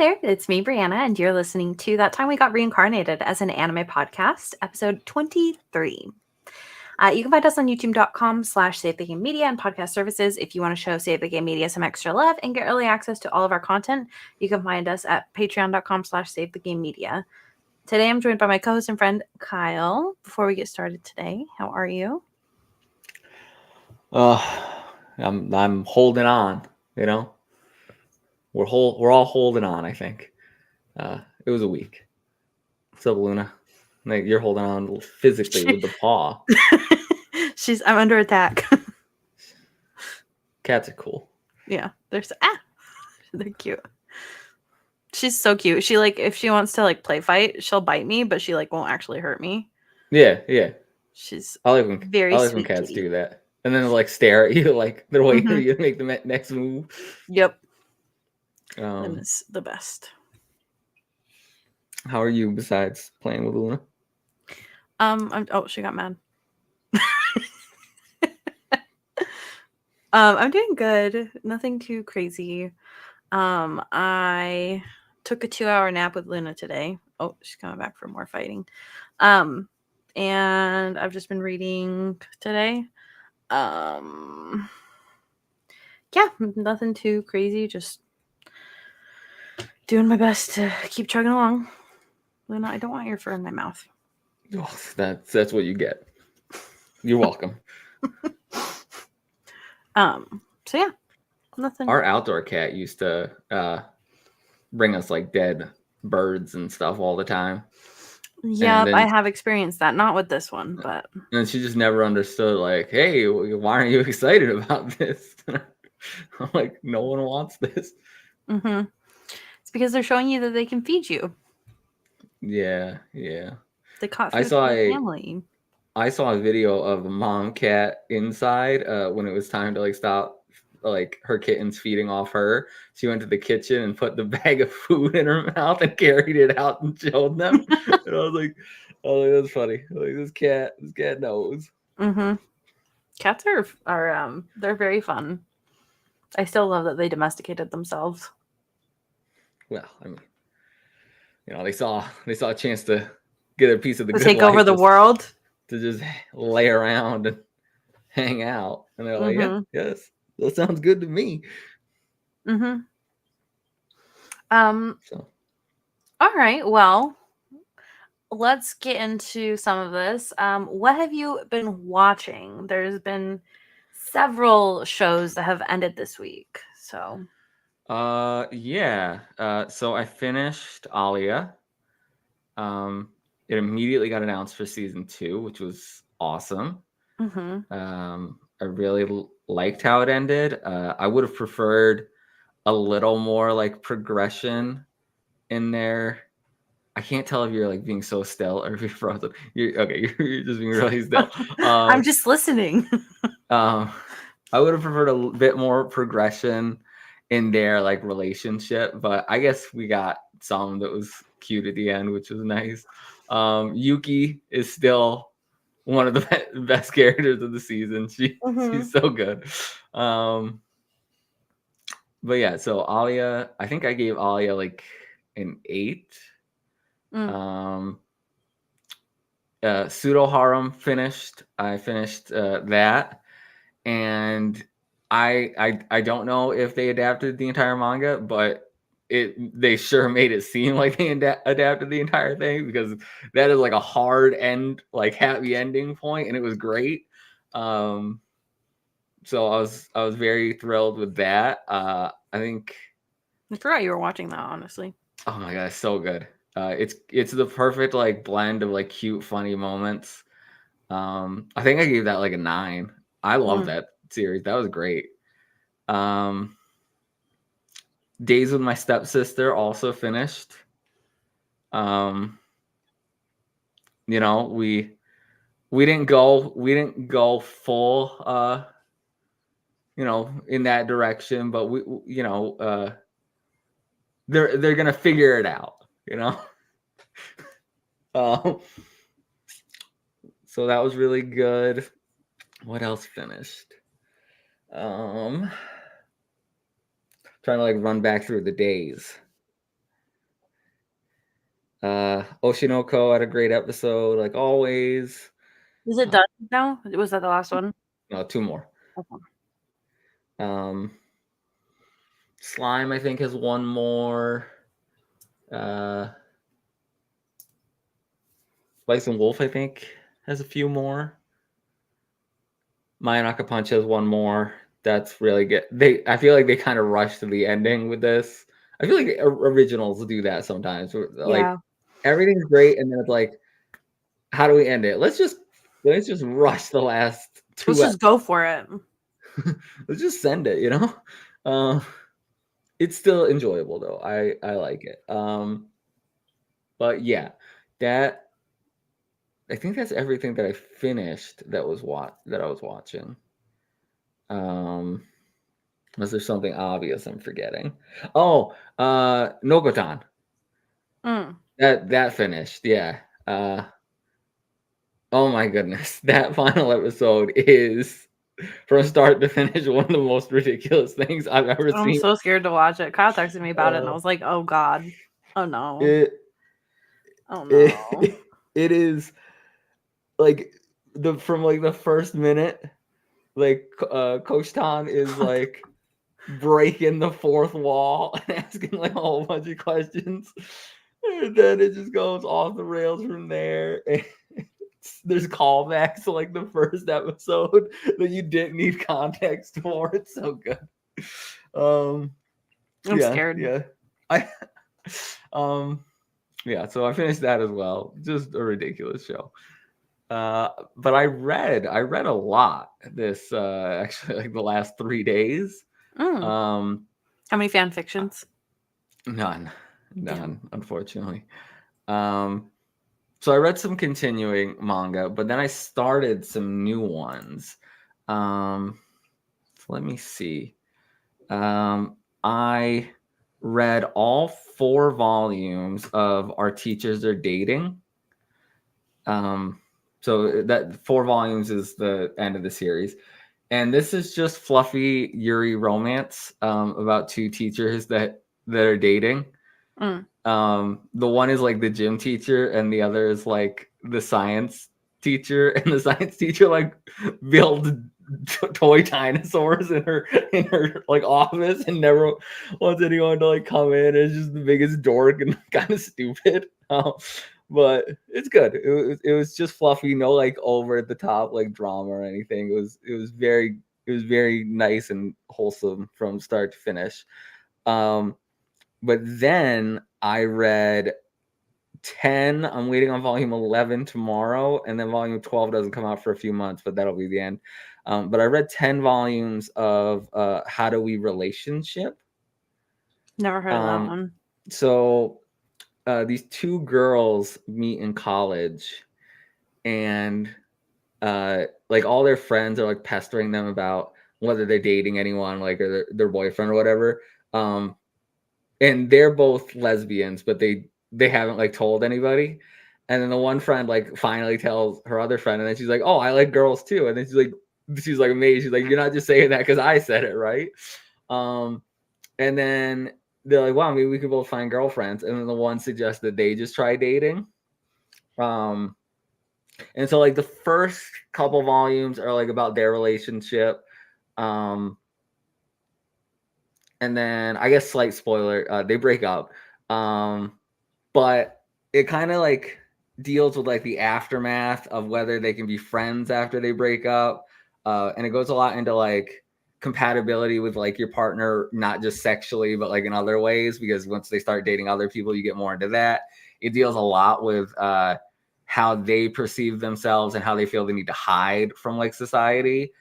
there, it's me, Breanna, and you're listening to That Time We Got Reincarnated as an anime podcast, episode 23. You can find us on youtube.com/SaveTheGameMedia and podcast services. If you want to show Save the Game Media some extra love and get early access to all of our content, you can find us at patreon.com/SaveTheGameMedia. Today I'm joined by my co-host and friend, Kyle. Before we get started today, how are you? I'm holding on, you know. We're all holding on, I think. It was a week. What's up, Luna? Like, you're holding on physically with the paw. I'm under attack. Cats are cool. Yeah, they're cute. She's so cute. She if she wants to play fight, she'll bite me, but she won't actually hurt me. Yeah. She's I like when sweet cats kitty. do that, and then they'll stare at you like they're waiting for you to make the next move. Yep. That is the best. How are you besides playing with Luna? She got mad. I'm doing good. Nothing too crazy. I took a 2-hour nap with Luna today. Oh, she's coming back for more fighting. And I've just been reading today. Yeah, nothing too crazy. Just doing my best to keep chugging along. Luna, I don't want your fur in my mouth. Oh, that's what you get. You're welcome. So yeah, nothing. Our outdoor cat used to bring us dead birds and stuff all the time. Yeah, I have experienced that. Not with this one, but. And she just never understood, hey, why aren't you excited about this? I'm like, no one wants this. Mm-hmm. It's because they're showing you that they can feed you. Yeah. They caught food for their family. I saw a video of a mom cat inside when it was time to stop her kittens feeding off her. She went to the kitchen and put the bag of food in her mouth and carried it out and showed them. And I was like, that's funny. This cat knows. Mm-hmm. Cats are they're very fun. I still love that they domesticated themselves. Well, I mean, they saw a chance to get a piece of the good take over the world, to just lay around and hang out, and they're like, yes, that sounds good to me. Mm-hmm. All right, well, let's get into some of this. What have you been watching? There's been several shows that have ended this week, so. Yeah. So I finished Alya. It immediately got announced for season 2, which was awesome. I really liked how it ended. I would have preferred a little more progression in there. I can't tell if you're being so still or if you're frozen. You're just being really still. I'm just listening. I would have preferred a bit more progression in their relationship, but I guess we got some that was cute at the end, which was nice. Yuki is still one of the best characters of the season. She's so good. But yeah, so Alya, I think I gave Alya an 8. Pseudo Harem finished. I finished that, and I don't know if they adapted the entire manga, but they sure made it seem like they adapted the entire thing, because that is a hard end, happy ending point, and it was great. So I was very thrilled with that. I think I forgot you were watching that, honestly. Oh my god, it's so good. It's the perfect blend of cute, funny moments. I think I gave that a 9. I love that series. That was great. Days with My Stepsister also finished. We didn't go full in that direction, but they're gonna figure it out, so that was really good. What else finished? Trying to run back through the days. Oshinoko had a great episode, like always. Is it done now? Was that the last one? No, 2 more. Okay. Slime, I think, has 1 more. Spice and Wolf, I think, has a few more. Mayanaka Punch has 1 more. That's really good. I feel like they kind of rushed to the ending with this. I feel like originals do that sometimes. Like everything's great, and then it's like, how do we end it? Let's just rush the last 2. Let's just go for it. Let's just send it, you know. It's still enjoyable though. I like it. But yeah, I think that's everything that I finished that I was watching. Unless there's something obvious I'm forgetting. Oh, Nokotan. That finished. Yeah. Oh my goodness. That final episode is from start to finish one of the most ridiculous things I've ever seen. I'm so scared to watch it. Kyle texted me about it and I was like, oh God. Oh no. It is like from like the first minute, like Coach Tom is like breaking the fourth wall and asking like a whole bunch of questions. And then it just goes off the rails from there. And there's callbacks to like the first episode that you didn't need context for. It's so good. I'm scared. Yeah. Yeah, so I finished that as well. Just a ridiculous show. But I read a lot this actually like the last 3 days. How many fan fictions? None, unfortunately. So I read some continuing manga, but then I started some new ones. So let me see. I read all 4 volumes of Our Teachers Are Dating. So that 4 volumes is the end of the series. And this is just fluffy Yuri romance about 2 teachers that are dating. The one is like the gym teacher and the other is like the science teacher, and the science teacher like built toy dinosaurs in her like office and never wants anyone to like come in. It's just the biggest dork and kind of stupid. But it's good. It was just fluffy, no like over the top like drama or anything. It was very nice and wholesome from start to finish. But then I read 10. I'm waiting on volume 11 tomorrow, and then volume 12 doesn't come out for a few months, but that'll be the end. But I read 10 volumes of How Do We Relationship. Never heard of that one. So these 2 girls meet in college, and like all their friends are like pestering them about whether they're dating anyone, like or their boyfriend or whatever. And they're both lesbians, but they haven't like told anybody. And then the one friend like finally tells her other friend, and then she's like, "Oh, I like girls too." And then she's like amazed. She's like, "You're not just saying that because I said it, right?" And then they're like, "Wow, maybe we could both find girlfriends." And then the one suggests that they just try dating. And so like the first couple volumes are like about their relationship. And then I guess slight spoiler, they break up. But it kind of like deals with like the aftermath of whether they can be friends after they break up. And it goes a lot into like compatibility with like your partner, not just sexually, but like in other ways, because once they start dating other people, you get more into that. It deals a lot with how they perceive themselves and how they feel they need to hide from like society.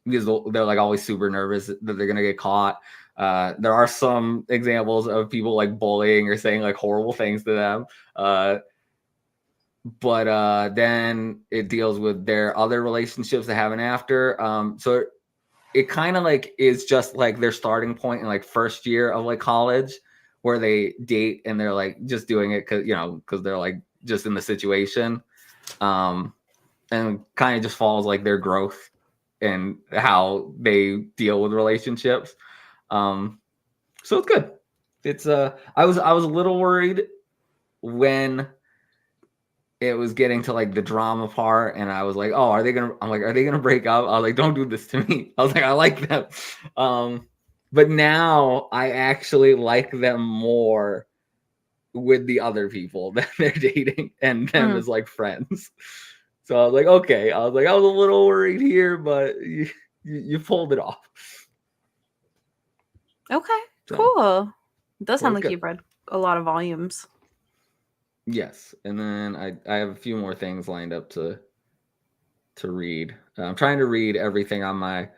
Because they're like always super nervous that they're gonna get caught. There are some examples of people like bullying or saying like horrible things to them. But then it deals with their other relationships that happen after. So it kind of like is just like their starting point in like first year of like college, where they date and they're like just doing it because they're like just in the situation, and kind of just follows like their growth and how they deal with relationships. So it's good. It's I was a little worried when it was getting to like the drama part, and I was like, oh, are they gonna break up? I was like, don't do this to me. I was like, I like them. But now I actually like them more with the other people that they're dating and them as like friends. So I was like, okay. I was a little worried here, but you pulled it off. Okay, cool. It does sound like good. you've read a lot of volumes. Yes, and then I have a few more things lined up to read. I'm trying to read everything on my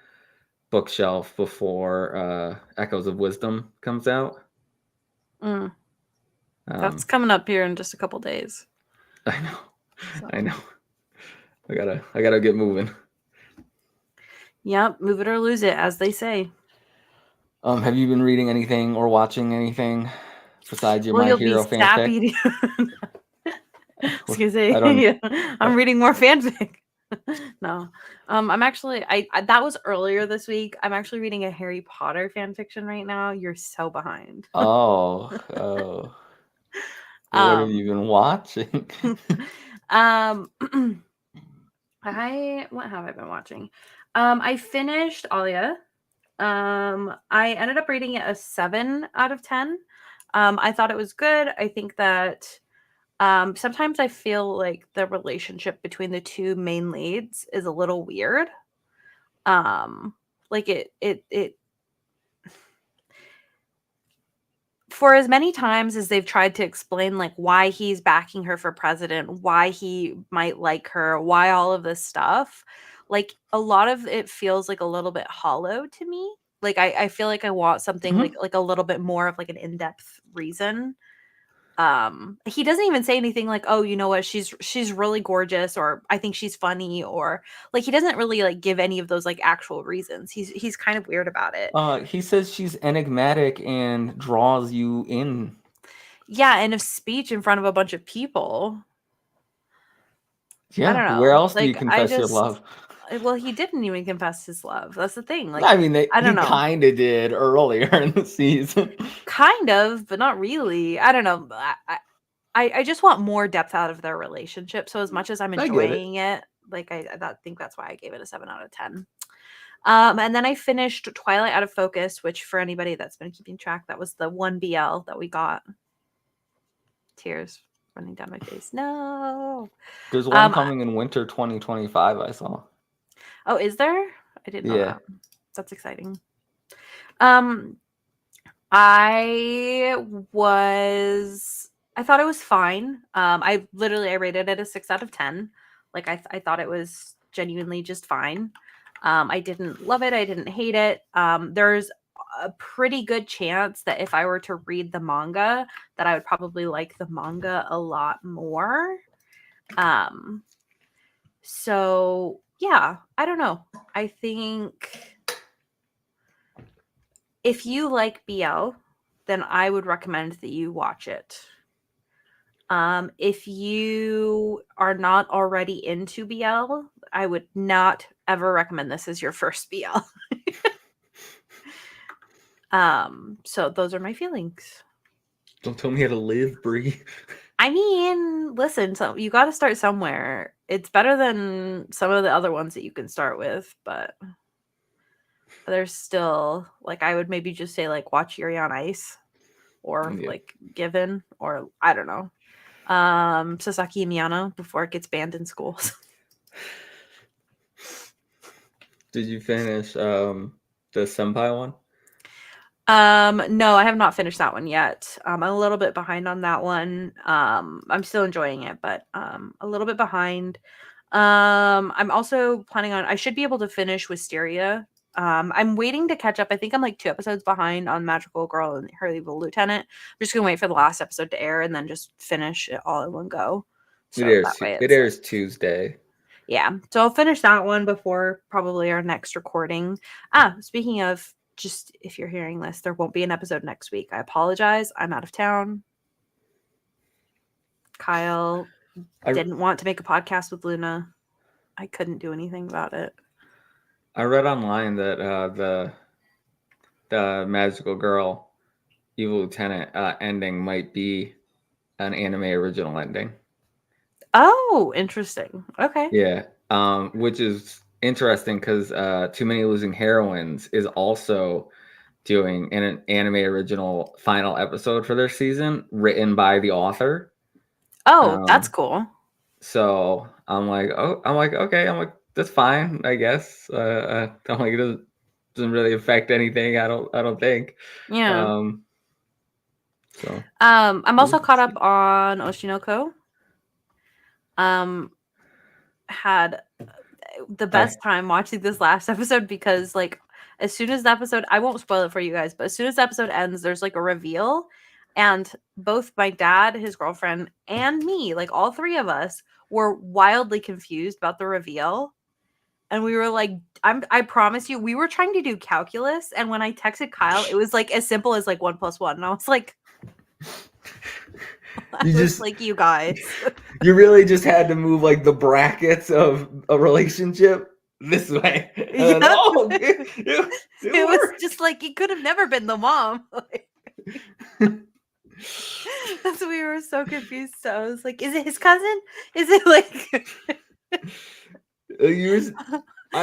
bookshelf before Echoes of Wisdom comes out. That's coming up here in just a couple days. I know. So. I know. I gotta get moving. Yep, move it or lose it, as they say. Have you been reading anything or watching anything besides your My Hero fanfic? I was gonna say, I'm reading more fanfic. No, I'm actually I that was earlier this week. I'm actually reading a Harry Potter fan fiction right now. You're so behind. Oh. What have you been watching? What have I been watching? I finished Alya. I ended up rating it a 7 out of 10. I thought it was good. I think that sometimes I feel like the relationship between the two main leads is a little weird. Like it for as many times as they've tried to explain like why he's backing her for president, why he might like her, why all of this stuff, like a lot of it feels like a little bit hollow to me. Like I feel like I want something like a little bit more of like an in-depth reason. He doesn't even say anything like, oh, you know what, she's really gorgeous, or I think she's funny, or like he doesn't really like give any of those like actual reasons. He's kind of weird about it. He says she's enigmatic and draws you in. Yeah, and a speech in front of a bunch of people. Yeah, I don't know. where else like, do you confess your love? Well, he didn't even confess his love. That's the thing. Like, I mean, I don't know. He kind of did earlier in the season. Kind of, but not really. I don't know. I just want more depth out of their relationship. So as much as I'm enjoying it, like I think that's why I gave it a 7 out of 10. And then I finished Twilight Out of Focus, which for anybody that's been keeping track, that was the one BL that we got. Tears running down my face. No. There's one coming in winter 2025, I saw. Oh, is there? I didn't know that. That's exciting. I thought it was fine. I rated it a 6 out of 10. Like I thought it was genuinely just fine. I didn't love it. I didn't hate it. There's a pretty good chance that if I were to read the manga, that I would probably like the manga a lot more. So yeah, I don't know. I think if you like BL, then I would recommend that you watch it. If you are not already into BL, I would not ever recommend this as your first BL. So those are my feelings. Don't tell me how to live, Bree. I mean, listen, so you got to start somewhere. It's better than some of the other ones that you can start with, but there's still like I would maybe just say like watch Yuri on Ice or like Given, or I don't know. Sasaki Miyano before it gets banned in schools. Did you finish the Senpai one? No, I have not finished that one yet. I'm a little bit behind on that one. I'm still enjoying it, but a little bit behind. I'm also planning on I should be able to finish Wisteria. I'm waiting to catch up. I think I'm like 2 episodes behind on Magical Girl and Her Evil Lieutenant. I'm just gonna wait for the last episode to air and then just finish it all in one go. So it airs Tuesday. Yeah, so I'll finish that one before probably our next recording. Speaking of, just if you're hearing this, there won't be an episode next week. I apologize. I'm out of town. Kyle didn't want to make a podcast with Luna. I couldn't do anything about it. I read online that the Magical Girl Evil Lieutenant ending might be an anime original ending. Oh, interesting. Okay. Yeah. Which is interesting because Too Many Losing Heroines is also doing an anime original final episode for their season written by the author. Oh, that's cool. So I'm like, okay, that's fine, I guess. I'm like, it doesn't really affect anything. I don't think. Yeah. So I'm also caught up on Oshinoko. Had the best time watching this last episode because like as soon as the episode, I won't spoil it for you guys, but as soon as the episode ends, there's like a reveal, and both my dad, his girlfriend, and me, like all three of us, were wildly confused about the reveal. And we were like, I promise you, we were trying to do calculus, and when I texted Kyle, it was like as simple as like 1 + 1. And I was like, you guys. You really just had to move like the brackets of a relationship this way. Yep. It was just like it could have never been the mom. That's why we were so confused. So I was like, is it his cousin? Is it like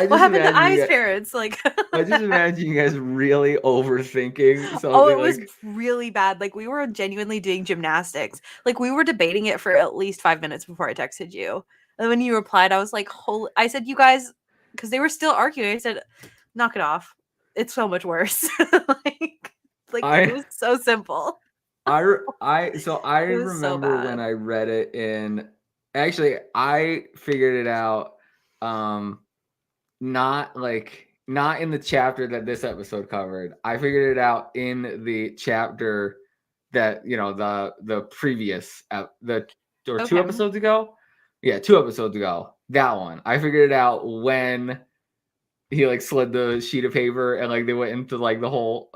what happened to I's parents? Like I just imagine you guys really overthinking something. Oh, it was really bad. Like we were genuinely doing gymnastics. Like we were debating it for at least 5 minutes before I texted you. And when you replied, I was like, holy, I said, you guys, because they were still arguing. I said, knock it off. It's so much worse. It was so simple. I remember when I read it actually I figured it out not in the chapter that this episode covered. I figured it out in the chapter that the previous 2 episodes ago. Yeah, 2 episodes ago. That one. I figured it out when he like slid the sheet of paper and like they went into like the whole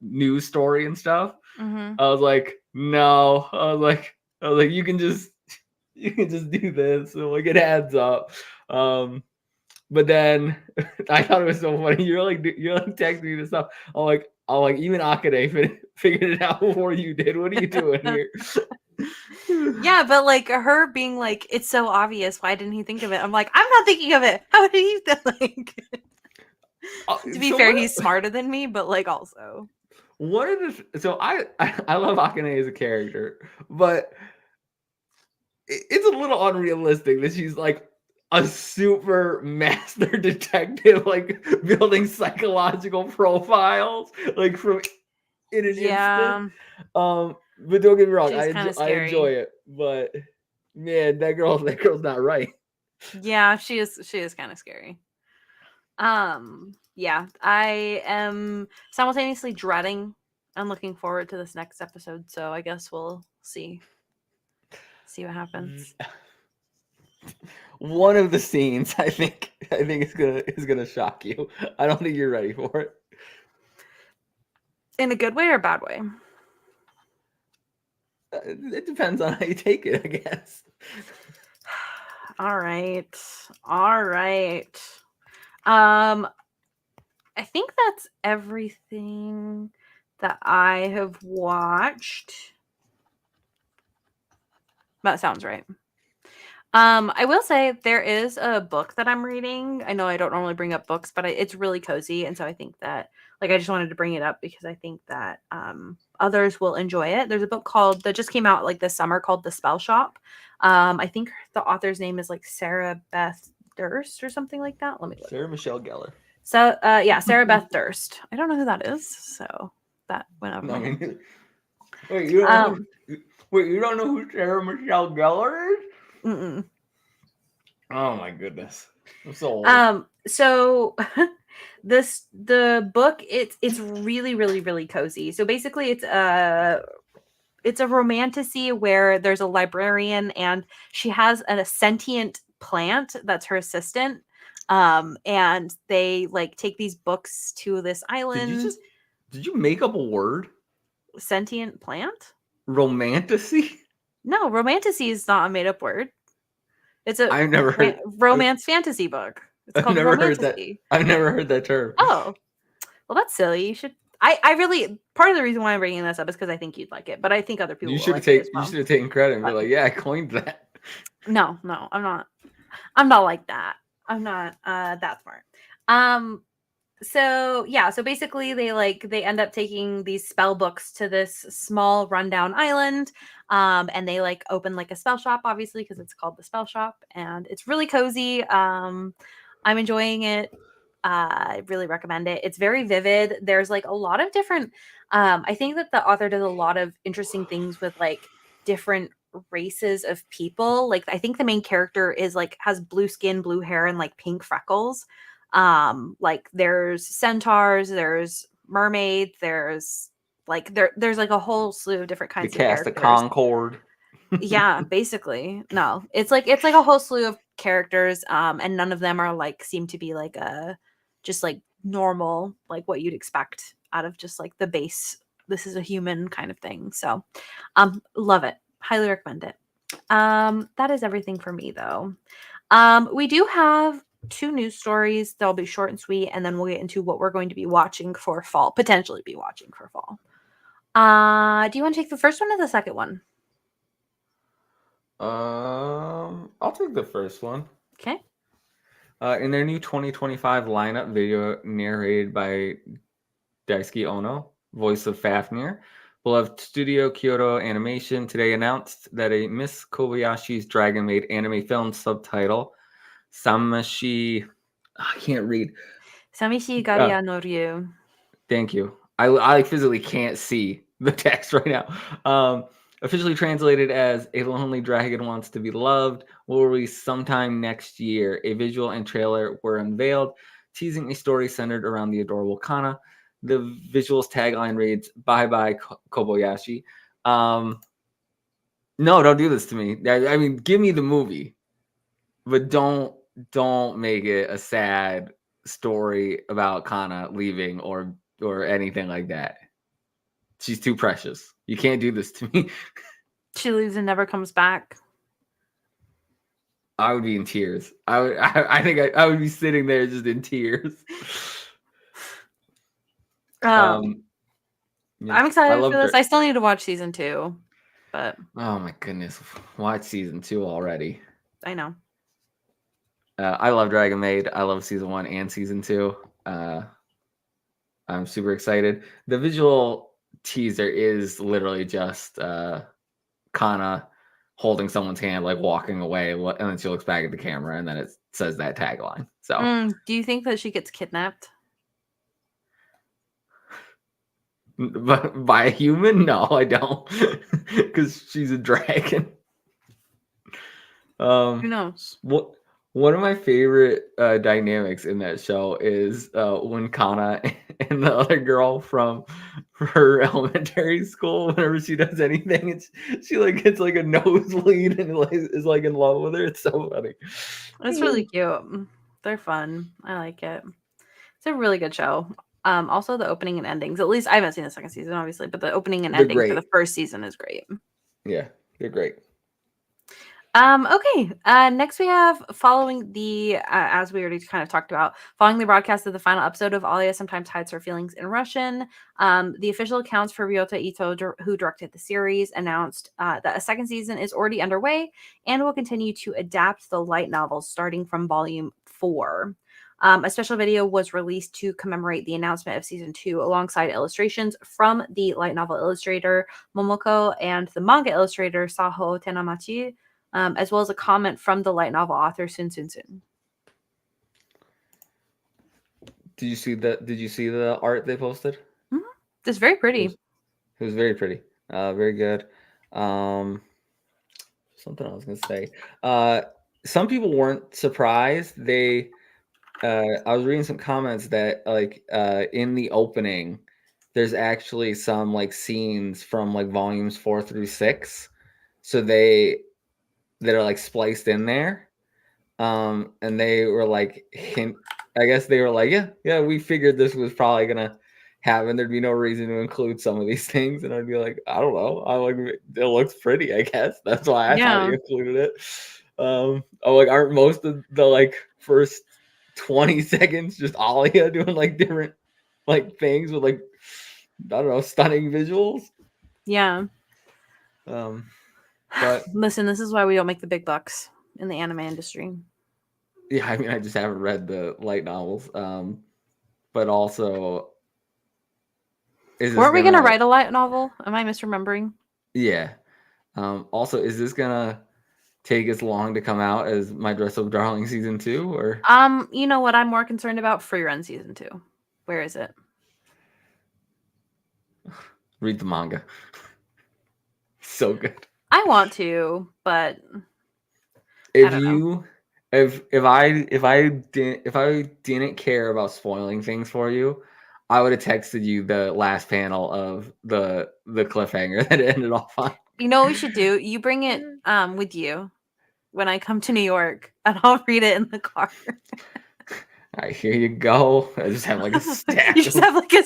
news story and stuff. Mm-hmm. I was like, no. I was like, you can just do this. So like it adds up. But then I thought it was so funny. You're like texting me this stuff. I'm like even Akane figured it out before you did. What are you doing here? Yeah, but like her being like, it's so obvious. Why didn't he think of it? I'm like, I'm not thinking of it. How did he like? To be fair, he's smarter than me, but like also. I love Akane as a character, but it's a little unrealistic that she's like a super master detective, like building psychological profiles, like from in an instant. But don't get me wrong, I enjoy it. But man, that girl's not right. Yeah, she is kind of scary. Yeah, I am simultaneously dreading and looking forward to this next episode. So I guess we'll see what happens. One of the scenes I think is gonna shock you. I don't think you're ready for it. In a good way or a bad way? It depends on how you take it, I guess. All right. I think that's everything that I have watched. That sounds right. I will say there is a book that I'm reading. I know I don't normally bring up books, but it's really cozy, and so I think that I just wanted to bring it up because I think that others will enjoy it. There's a book that just came out like this summer called The Spell Shop. I think the author's name is like Sarah Beth Durst or something like that. Let me look. Sarah Michelle Gellar. So yeah, Sarah Beth Durst. I don't know who that is, so that went up. Wait, you don't know who Sarah Michelle Gellar is? Mm-mm. Oh my goodness, I'm so old. So the book it's really really really cozy. So basically it's a romantasy where there's a librarian and she has a sentient plant that's her assistant, and they like take these books to this island. Did you make up a word? Sentient plant? Romantasy? No, romantasy is not a made up word. It's a I've never heard romance fantasy book. It's called romantasy. I've never heard that term. Oh, well, that's silly. You should. I really, part of the reason why I'm bringing this up is because I think you'd like it, but I think other people will like it as well. You should have taken credit and be like, yeah, I coined that. No, I'm not like that. I'm not that smart. So yeah, so basically they end up taking these spell books to this small rundown island, and they like open like a spell shop, obviously, because it's called the spell shop, and it's really cozy. I'm enjoying it. I really recommend it. It's very vivid. There's like a lot of different I think that the author does a lot of interesting things with like different races of people. Like I think the main character is like has blue skin, blue hair, and like pink freckles. Like there's centaurs, there's mermaids, there's like there's like a whole slew of different kinds The of cast of characters. Concord. Yeah, basically. No, it's like a whole slew of characters, and none of them are like seem to be like a just like normal, like what you'd expect out of just like the base. This is a human kind of thing. So, love it. Highly recommend it. That is everything for me though. We do have 2 news stories. They'll be short and sweet, and then we'll get into what we're going to be watching for fall, potentially be watching for fall. Do you want to take the first one or the second one? I'll take the first one. Okay. In their new 2025 lineup video narrated by Daisuke Ono, voice of Fafnir, beloved Studio Kyoto Animation today announced that a Miss Kobayashi's Dragon Maid anime film subtitle, Samashi... I can't read. Samishi Garia no Ryu. Thank you. I physically can't see the text right now. Officially translated as A Lonely Dragon Wants to Be Loved, will release sometime next year. A visual and trailer were unveiled, teasing a story centered around the adorable Kana. The visuals tagline reads, "Bye bye Kobayashi." No, don't do this to me. I mean, give me the movie, but don't make it a sad story about Kana leaving or anything like that. She's too precious. You can't do this to me. She leaves and never comes back. I would be in tears. I think I would be sitting there just in tears. Yeah. I'm excited for this. her. I still need to watch season 2, but oh my goodness, watch season 2 already. I know. I love Dragon Maid. I love season 1 and season 2. I'm super excited. The visual teaser is literally just Kana holding someone's hand, like walking away, and then she looks back at the camera, and then it says that tagline. So, do you think that she gets kidnapped? But by a human? No, I don't, because she's a dragon. Who knows? One of my favorite dynamics in that show is when Kana and the other girl from her elementary school, whenever she does anything, she like gets like a nosebleed and is like in love with her. It's so funny. It's really cute. They're fun. I like it. It's a really good show. Also the opening and endings. At least I haven't seen the second season, obviously, but the opening and ending for the first season is great. Yeah, they're great. Okay. Next we have following the as we already kind of talked about, following the broadcast of the final episode of Alya Sometimes Hides Her Feelings in Russian. The official accounts for Ryota Ito, who directed the series, announced that a second season is already underway and will continue to adapt the light novels starting from volume 4. A special video was released to commemorate the announcement of season 2 alongside illustrations from the light novel illustrator Momoko and the manga illustrator Saho Tenamachi, as well as a comment from the light novel author Sun Sun Sun. Did you see the art they posted? Mm-hmm. It's very pretty. It was very pretty. Very good. Something I was gonna say. Some people weren't surprised. I was reading some comments that like in the opening, there's actually some like scenes from like volumes 4 through 6. So that are like spliced in there. And they were like I guess they were like, yeah, we figured this was probably gonna happen. There'd be no reason to include some of these things. And I'd be like, I don't know. I like it looks pretty, I guess. That's why I thought you included it. Like aren't most of the like first 20 seconds just Alya doing like different like things with like don't know, stunning visuals. Yeah. But listen, this is why we don't make the big bucks in the anime industry. yeah, I mean, I just haven't read the light novels. But also, Weren't we gonna write a light novel? Am I misremembering? Yeah. Also, is this gonna take as long to come out as My Dress Up Darling season 2, or? You know what I'm more concerned about? Free Run season 2. Where is it? Read the manga. So good. I want to, but If I didn't care about spoiling things for you, I would have texted you the last panel of the cliffhanger that it ended off on. You know what we should do? You bring it with you when I come to New York, and I'll read it in the car. All right, here you go. I just have like a stack. You just have like a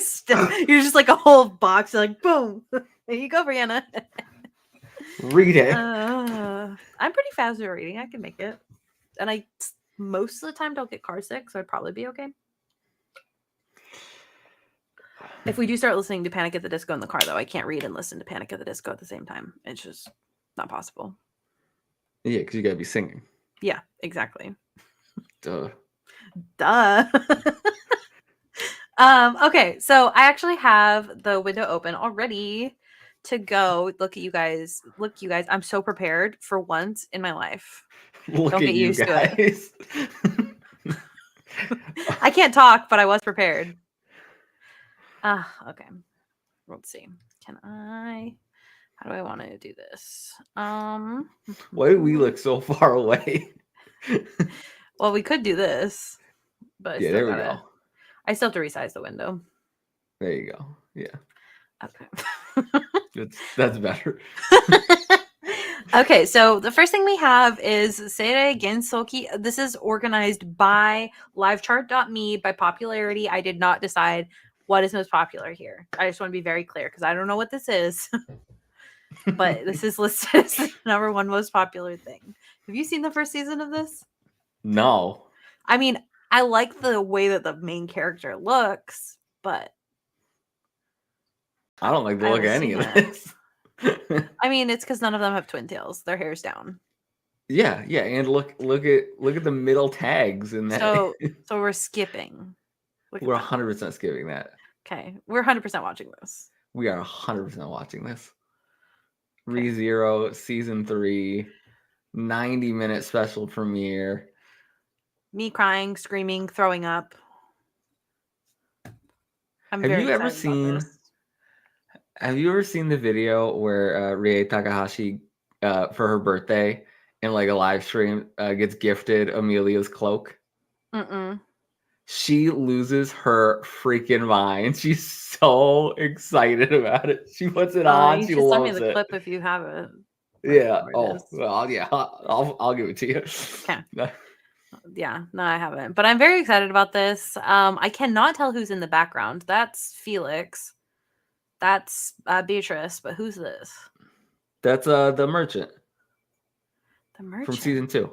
You're just like a whole box. You're like, boom. There you go, Breanna. Read it. I'm pretty fast at reading. I can make it. And I most of the time don't get car sick, so I'd probably be okay. If we do start listening to Panic at the Disco in the car, though, I can't read and listen to Panic at the Disco at the same time. It's just not possible. Yeah, because you gotta be singing. Yeah, exactly. Duh. Okay, so I actually have the window open already to go. Look, you guys. I'm so prepared for once in my life. Look Don't at get you used guys. to it. I can't talk, but I was prepared. Okay. Let's see. How do I want to do this? Why do we look so far away? Well, we could do this, but yeah, there we go. I still have to resize the window. There you go. Yeah. Okay. That's better. Okay, so the first thing we have is Seirei Gensoki. This is organized by livechart.me by popularity. I did not decide what is most popular here. I just want to be very clear because I don't know what this is. But this is listed as the number one most popular thing. Have you seen the first season of this? No. I mean, I like the way that the main character looks, but I don't like the look of any of this. I mean, it's because none of them have twin tails. Their hair's down. Yeah, and look at the middle tags in that. So we're skipping. We're 100% skipping that. Okay, we're 100% watching this. We are 100% watching this. ReZero season 3, 90-minute special premiere. Me crying, screaming, throwing up. Have you ever seen the video where Rie Takahashi for her birthday in like a live stream gets gifted Amelia's cloak? She loses her freaking mind. She's so excited about it. She puts it on. She loves it. Send me the clip if you have it. Yeah. Oh, well, yeah. I'll give it to you. Okay. Yeah, no, I haven't. But I'm very excited about this. I cannot tell who's in the background. That's Felix. That's Beatrice. But who's this? That's the merchant. The merchant from season 2.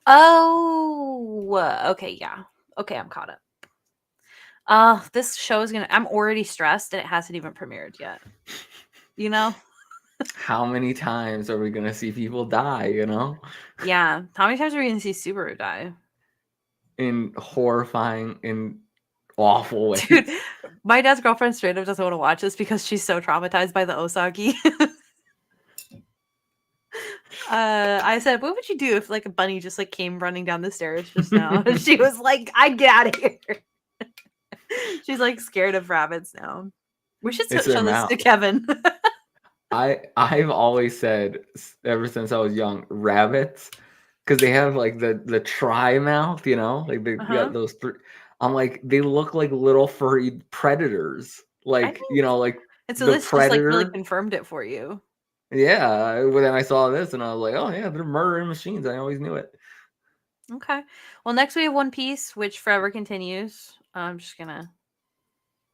Oh, okay, yeah. Okay, I'm caught up. This show is I'm already stressed and it hasn't even premiered yet. You know? How many times are we gonna see people die, you know? Yeah. How many times are we gonna see Subaru die? In horrifying and awful ways. Dude, my dad's girlfriend straight up doesn't want to watch this because she's so traumatized by the Osaki. I said, what would you do if like a bunny just like came running down the stairs just now? She was like, I'd get out of here. She's like scared of rabbits now. We should show this to Kevin. I've always said ever since I was young, rabbits, because they have like the tri mouth, you know, like they got those three. I'm like, they look like little furry predators, like you know, like and so this predator. Just like really confirmed it for you. Yeah, when I saw this and I was like, oh yeah, they're murdering machines. I always knew it. Okay. Well, next we have One Piece, which forever continues. I'm just gonna.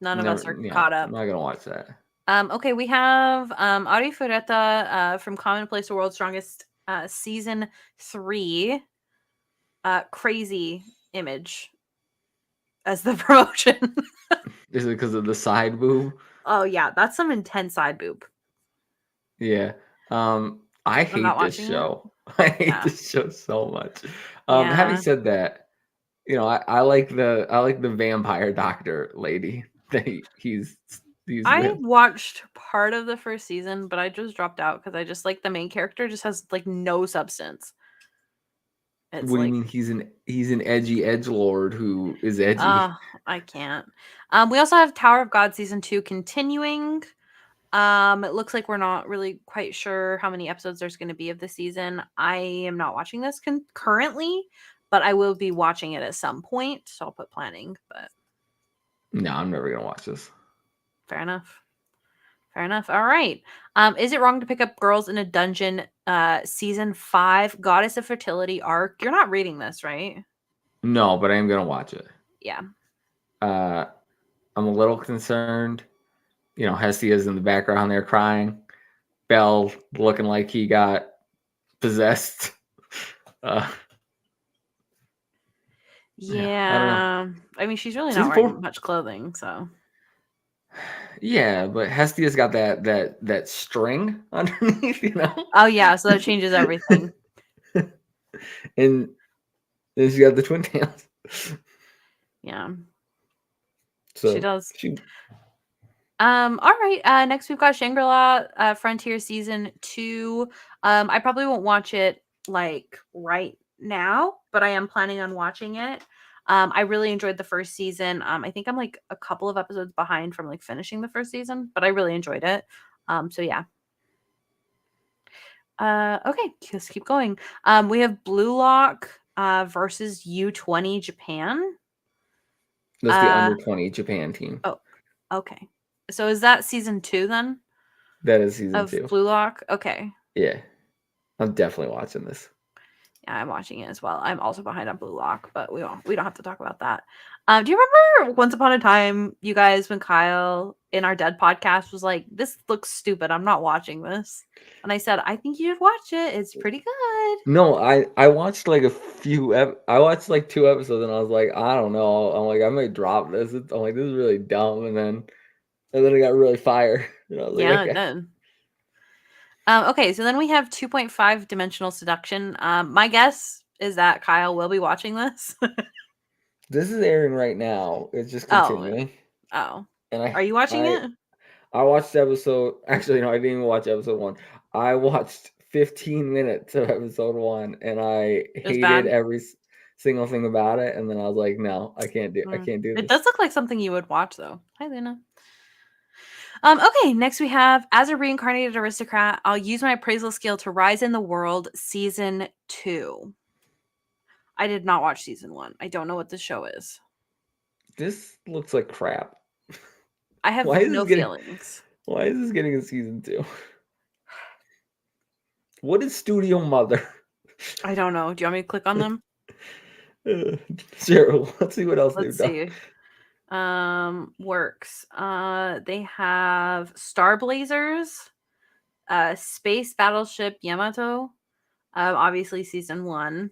None of us are caught up. I'm not gonna watch that. Okay, we have Ari Fureta from Commonplace to World's Strongest season 3. Crazy image as the promotion. Is it because of the side boob? Oh yeah, that's some intense side boob. Yeah. I I'm not hate this watching it. show. I hate Yeah. this show so much. Having Yeah. said that, I like the vampire doctor lady that he's I with. watched part of the first season, but I just dropped out because I just like the main character just has like no substance. It's What do you like, mean he's an edgy edgelord who is edgy? I can't. We also have Tower of God season 2 continuing. It looks like we're not really quite sure how many episodes there's going to be of the season. I am not watching this currently, but I will be watching it at some point. So I'll put planning, but No, I'm never gonna watch this. fair enough. Fair enough. All right. Is it wrong to pick up Girls in a Dungeon season 5 Goddess of Fertility arc? You're not reading this, right? No, but I am gonna watch it. Yeah. I'm a little concerned. Hestia's in the background there crying. Belle looking like he got possessed. Yeah, I don't know. Yeah. I mean, she's really not Season wearing 4? much clothing, so. Yeah, but Hestia's got that string underneath, Oh yeah, so that changes everything. And then she got the twin tails. Yeah. So She does. she All right. Next we've got Shangri-La Frontier season 2. I probably won't watch it like right now, but I am planning on watching it. I really enjoyed the first season. I think I'm like a couple of episodes behind from like finishing the first season, but I really enjoyed it. So yeah. Okay, let's keep going. We have Blue Lock versus U20 Japan. that's the under 20 Japan team. Oh, okay. So is that season 2 then That is season of 2. Blue Lock? Okay. Yeah. I'm definitely watching this. Yeah, I'm watching it as well. I'm also behind on Blue Lock, but we don't have to talk about that. Do you remember once upon a time, you guys, when Kyle in our Dead podcast was like, "This looks stupid. I'm not watching this," and I said, "I think you should watch it. It's pretty good." No, I watched like I watched like 2 episodes and I was like, I don't know. I'm like, I might drop this. I'm like, this is really dumb. And then it got really fire. And I was like, Yeah, it okay. did. Okay, so then we have 2.5 Dimensional Seduction. My guess is that Kyle will be watching this. This is airing right now. It's just Oh, continuing. oh, And are you watching it? I watched episode actually no, I didn't even watch episode 1. I watched 15 minutes of episode 1 and I It was hated bad. every single thing about it. And then I was like, no, I can't do It this. does look like something you would watch, though. Hi, Luna. Okay, next we have As a Reincarnated Aristocrat, I'll use my appraisal skill to rise in the world, season 2. I did not watch season 1. I don't know what this show is. This looks like crap. I have Why is no this getting feelings. Why is this getting a season 2? What is Studio Mother? I don't know. Do you want me to click on them? Sure, let's see what else they've Let's done. see. Works. They have Star Blazers, Space Battleship Yamato, obviously season 1.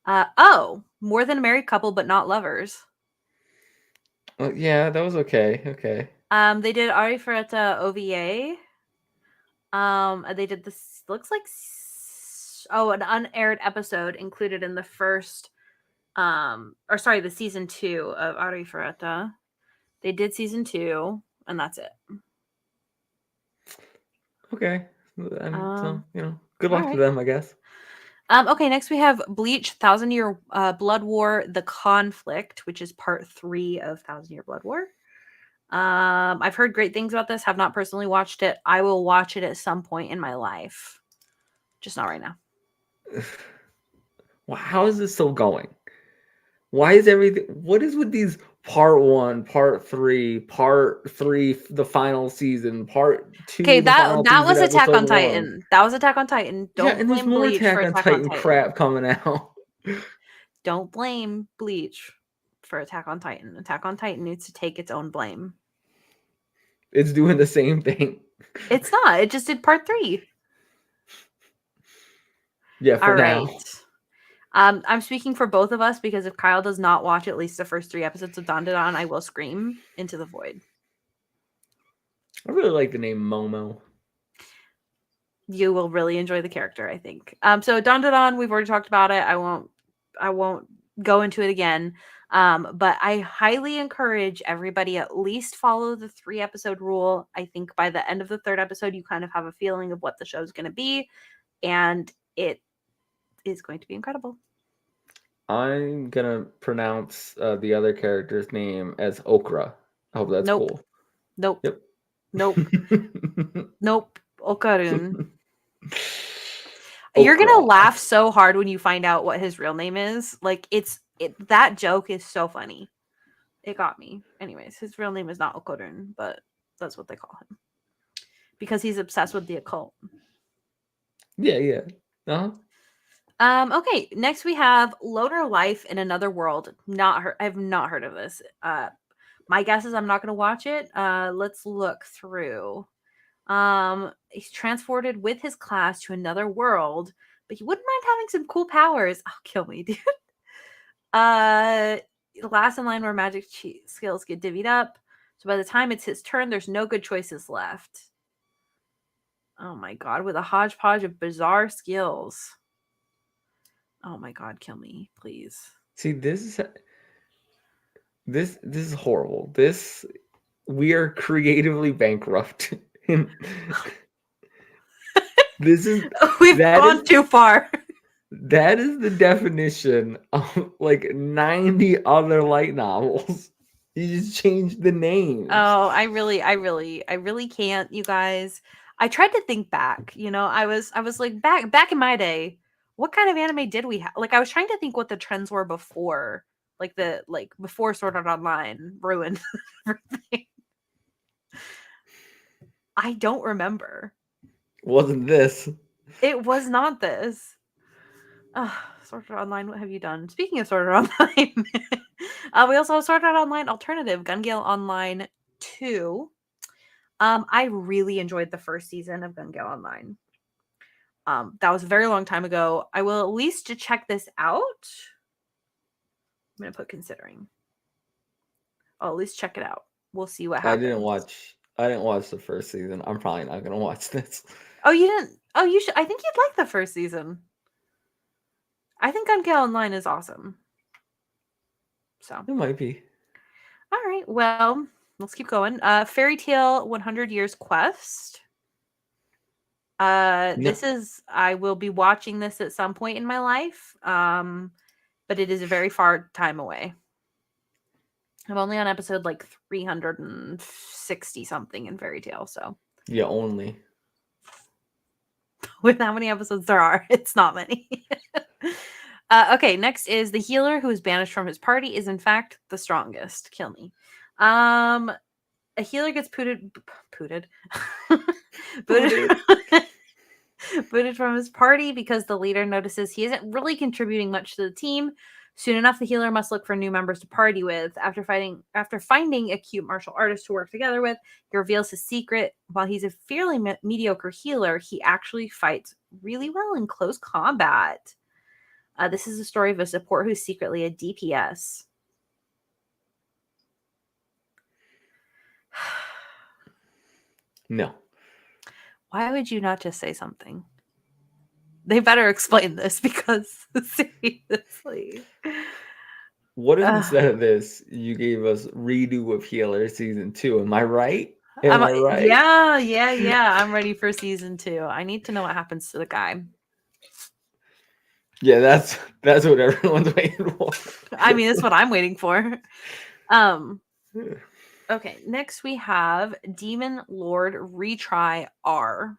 More Than a Married Couple but Not Lovers. Well, yeah, that was okay. Okay. They did Ari Ferretta OVA. They did this. Looks like an unaired episode included in the first, the season 2 of Ari Ferretta. They did season 2, and that's it. Okay. So good luck to right. them, I guess. Okay, next we have Bleach, 1,000-Year Blood War, The Conflict, which is part 3 of 1,000-Year Blood War. I've heard great things about this, have not personally watched it. I will watch it at some point in my life. Just not right now. Well, how is this still going? Why is everything... What is with these part 1, part 3, the final season, part 2, Okay, the final that season, was Attack on episode 1? Titan. That was Attack on Titan. Yeah, Don't and there's blame more Bleach for Attack on Attack on Titan Titan. crap coming out. Don't blame Bleach for Attack on Titan. Attack on Titan needs to take its own blame. It's doing the same thing. It's not. It just did part 3. Yeah, for now. I'm speaking for both of us because if Kyle does not watch at least the first 3 episodes of Dandadan, I will scream into the void. I really like the name Momo. You will really enjoy the character, I think. So Don we've already talked about it. I won't go into it again. But I highly encourage everybody at least follow the 3-episode rule. I think by the end of the 3rd episode, you kind of have a feeling of what the show's going to be, and it is going to be incredible. I'm gonna pronounce the other character's name as Okra. I hope that's Nope. cool. Nope. Yep. Nope. Nope. Okarun. Okra. You're gonna laugh so hard when you find out what his real name is. Like that joke is so funny. It got me. Anyways, his real name is not Okorun, but that's what they call him because he's obsessed with the occult. Yeah. Uh-huh. Okay, next we have Loner Life in Another World. I've not heard of this. My guess is I'm not gonna watch it. Let's look through. He's transported with his class to another world, but he wouldn't mind having some cool powers. Oh, kill me, dude. Last in line where magic skills get divvied up. So by the time it's his turn, there's no good choices left. Oh my god, with a hodgepodge of bizarre skills. Oh my god, kill me, please. See, this is horrible. We are creatively bankrupt. This is We've gone too far. That is the definition of like 90 other light novels. You just changed the names. Oh, I really can't, you guys. I tried to think back. I was like back in my day, what kind of anime did we have? Like I was trying to think what the trends were before, before Sword Art Online ruined everything. I don't remember. Wasn't this? It was not this. Sword Art Online, what have you done? Speaking of Sword Art Online, we also have Sword Art Online Alternative, Gun Gale Online 2. I really enjoyed the first season of Gun Gale Online. That was a very long time ago. I will at least check this out. I'm gonna put considering. I'll at least check it out. We'll see what happens. I didn't watch the first season. I'm probably not gonna watch this. Oh, you didn't? Oh, you should. I think you'd like the first season. I think Gun Gale Online is awesome. So it might be. All right. Well, let's keep going. Fairy Tale 100 Years Quest. No. This is I will be watching this at some point in my life. But it is a very far time away. I'm only on episode like 360 something in Fairy Tale, so. Yeah, only. With how many episodes there are, it's not many. Okay, next is the healer who is banished from his party is in fact the strongest. Kill me. A healer gets booted from his party because the leader notices he isn't really contributing much to the team. Soon enough, the healer must look for new members to party with. After finding a cute martial artist to work together with, he reveals his secret. While he's a fairly mediocre healer, he actually fights really well in close combat. This is a story of a support who's secretly a DPS. No. Why would you not just say something? They better explain this because seriously. What if instead of this, you gave us redo of Healer season 2? Am I right? Am I right? Yeah. I'm ready for season 2. I need to know what happens to the guy. Yeah, that's what everyone's waiting for. I mean, that's what I'm waiting for. Okay, next we have Demon Lord Retry R.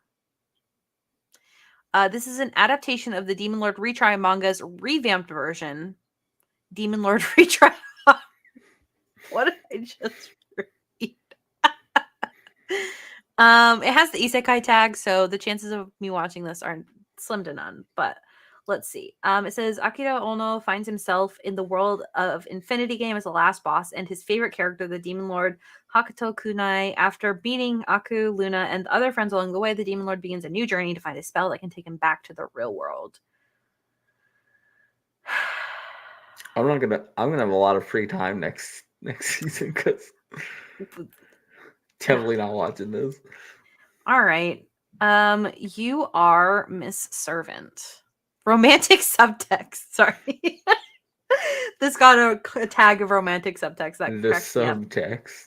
This is an adaptation of the Demon Lord Retry manga's revamped version. Demon Lord Retry R. What did I just read? It has the isekai tag, so the chances of me watching this are slim to none, but let's see. It says Akira Ono finds himself in the world of Infinity Game as the last boss and his favorite character, the Demon Lord Hakuto Kunai. After beating Aku, Luna, and other friends along the way, the Demon Lord begins a new journey to find a spell that can take him back to the real world. I'm gonna have a lot of free time next season because Definitely not watching this. All right. You are Miss Servant. Romantic subtext. Sorry. This got a tag of romantic subtext that The cracks me up. subtext.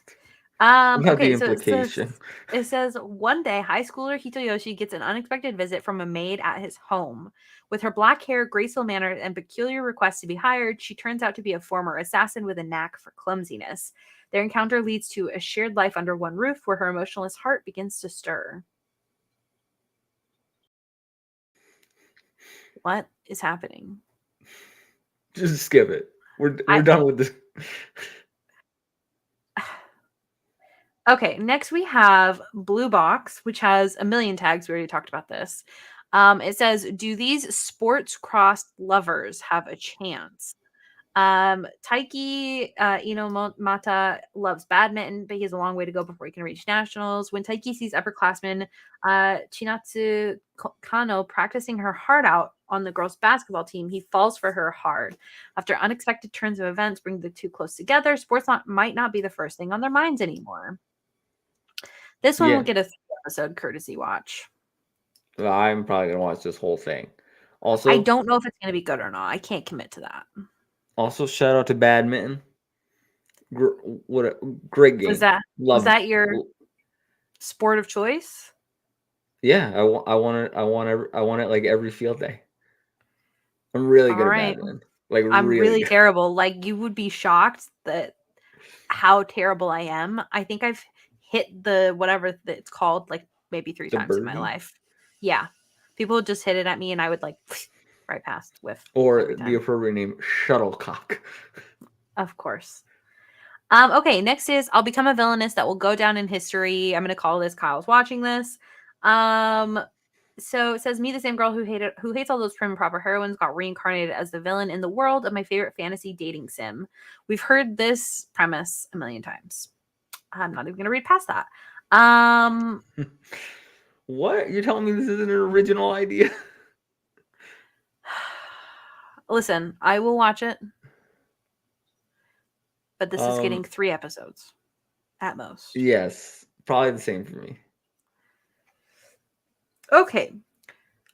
Not the Okay, so implication. it says one day high schooler Hitoyoshi gets an unexpected visit from a maid at his home. With her black hair, graceful manners, and peculiar request to be hired, she turns out to be a former assassin with a knack for clumsiness. Their encounter leads to a shared life under one roof where her emotionless heart begins to stir. What is happening? Just skip it. We're done with this. Okay, next we have Blue Box, which has a million tags. We already talked about this. It says, do these sports crossed lovers have a chance? Taiki Inomata loves badminton, but he has a long way to go before he can reach nationals. When Taiki sees upperclassmen Chinatsu Kano practicing her heart out on the girls' basketball team, he falls for her hard. After unexpected turns of events bring the two close together, sports might not be the first thing on their minds anymore. This one will get a 3-episode courtesy watch. I'm probably gonna watch this whole thing. Also, I don't know if it's going to be good or not. I can't commit to that. Also, shout out to badminton. What a great game! Was that your sport of choice? Yeah, I want it like every field day. I'm really good at badminton. Like I'm really good. terrible. Like you would be shocked that how terrible I am. I think I've hit the whatever it's called like maybe 3 times in my life. Yeah. People would just hit it at me and I would like right past with or the appropriate name, shuttlecock. Of course. Okay, next is I'll become a villainess that will go down in history. I'm gonna call this Kyle's watching this. So it says, me, the same girl who hates all those prim and proper heroines, got reincarnated as the villain in the world of my favorite fantasy dating sim. We've heard this premise a million times. I'm not even gonna read past that. What? You're telling me this isn't an original idea? Listen, I will watch it. But this is getting 3 episodes at most. Yes, probably the same for me. Okay.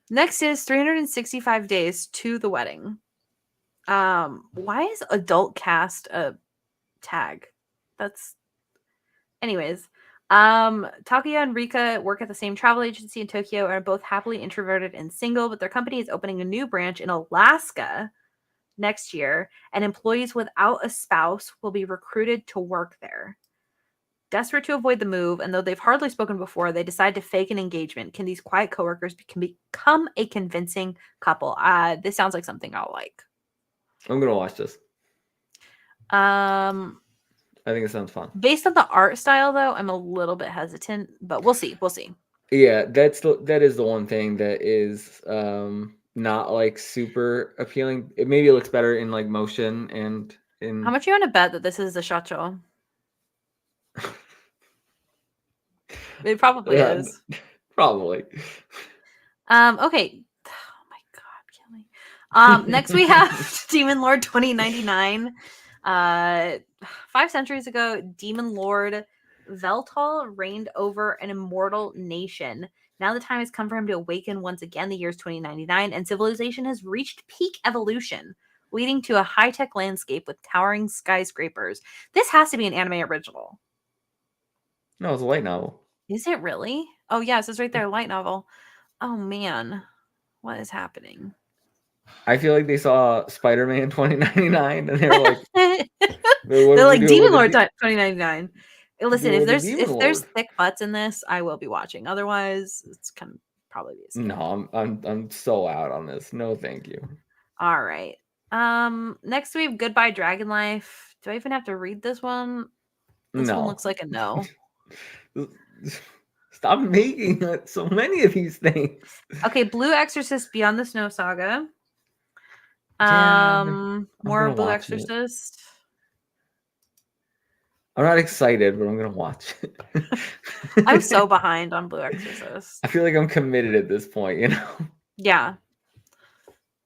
Next is 365 days to the wedding. Why is adult cast a tag? Anyways. Takuya and Rika work at the same travel agency in Tokyo and are both happily introverted and single, but their company is opening a new branch in Alaska next year, and employees without a spouse will be recruited to work there. Desperate to avoid the move, and though they've hardly spoken before, they decide to fake an engagement. Can these quiet coworkers become a convincing couple? This sounds like something I'll like. I'm gonna watch this. I think it sounds fun. Based on the art style, though, I'm a little bit hesitant, but we'll see. We'll see. Yeah, that is the one thing that is not like super appealing. Maybe it looks better in like motion and in. How much you want to bet that this is the shocho? It probably is. Probably. Okay. Oh my god, kill me. Next we have Demon Lord 2099. 5 centuries ago, Demon Lord Veltal reigned over an immortal nation. Now the time has come for him to awaken once again. The year is 2099, and civilization has reached peak evolution, leading to a high-tech landscape with towering skyscrapers. This has to be an anime original. No, it's a light novel. Is it really? Oh, yeah, it says right there, light novel. Oh, man. What is happening? I feel like they saw Spider-Man 2099 and they were like, they're like Demon Lord 2099. Listen, if there's thick butts in this, I will be watching. Otherwise, it's kind of probably be a skip. No, I'm so out on this. No, thank you. All right. Next we have Goodbye Dragon Life. Do I even have to read this one? This one looks like a no. Stop making so many of these things. Okay, Blue Exorcist Beyond the Snow Saga. More Blue Exorcist. I'm not excited, but I'm gonna watch it. I'm so behind on Blue Exorcist. I feel like I'm committed at this point, you know? Yeah.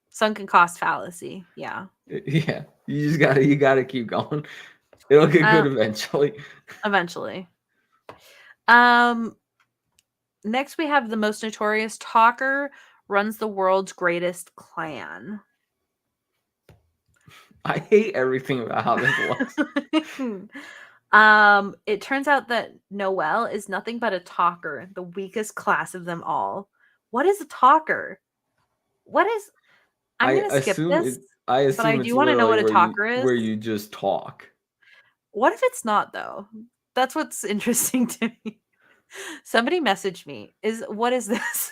Sunken cost fallacy. Yeah. Yeah. You gotta keep going. It'll get good eventually. Eventually. Next we have the most notorious talker runs the world's greatest clan. I hate everything about how this looks. It turns out that Noelle is nothing but a talker, the weakest class of them all. What is a talker? What is I'm gonna skip this, I but I assume it's do want to know literally what a talker is. where you just talk. What if it's not though? That's what's interesting to me. Somebody messaged me. What is this?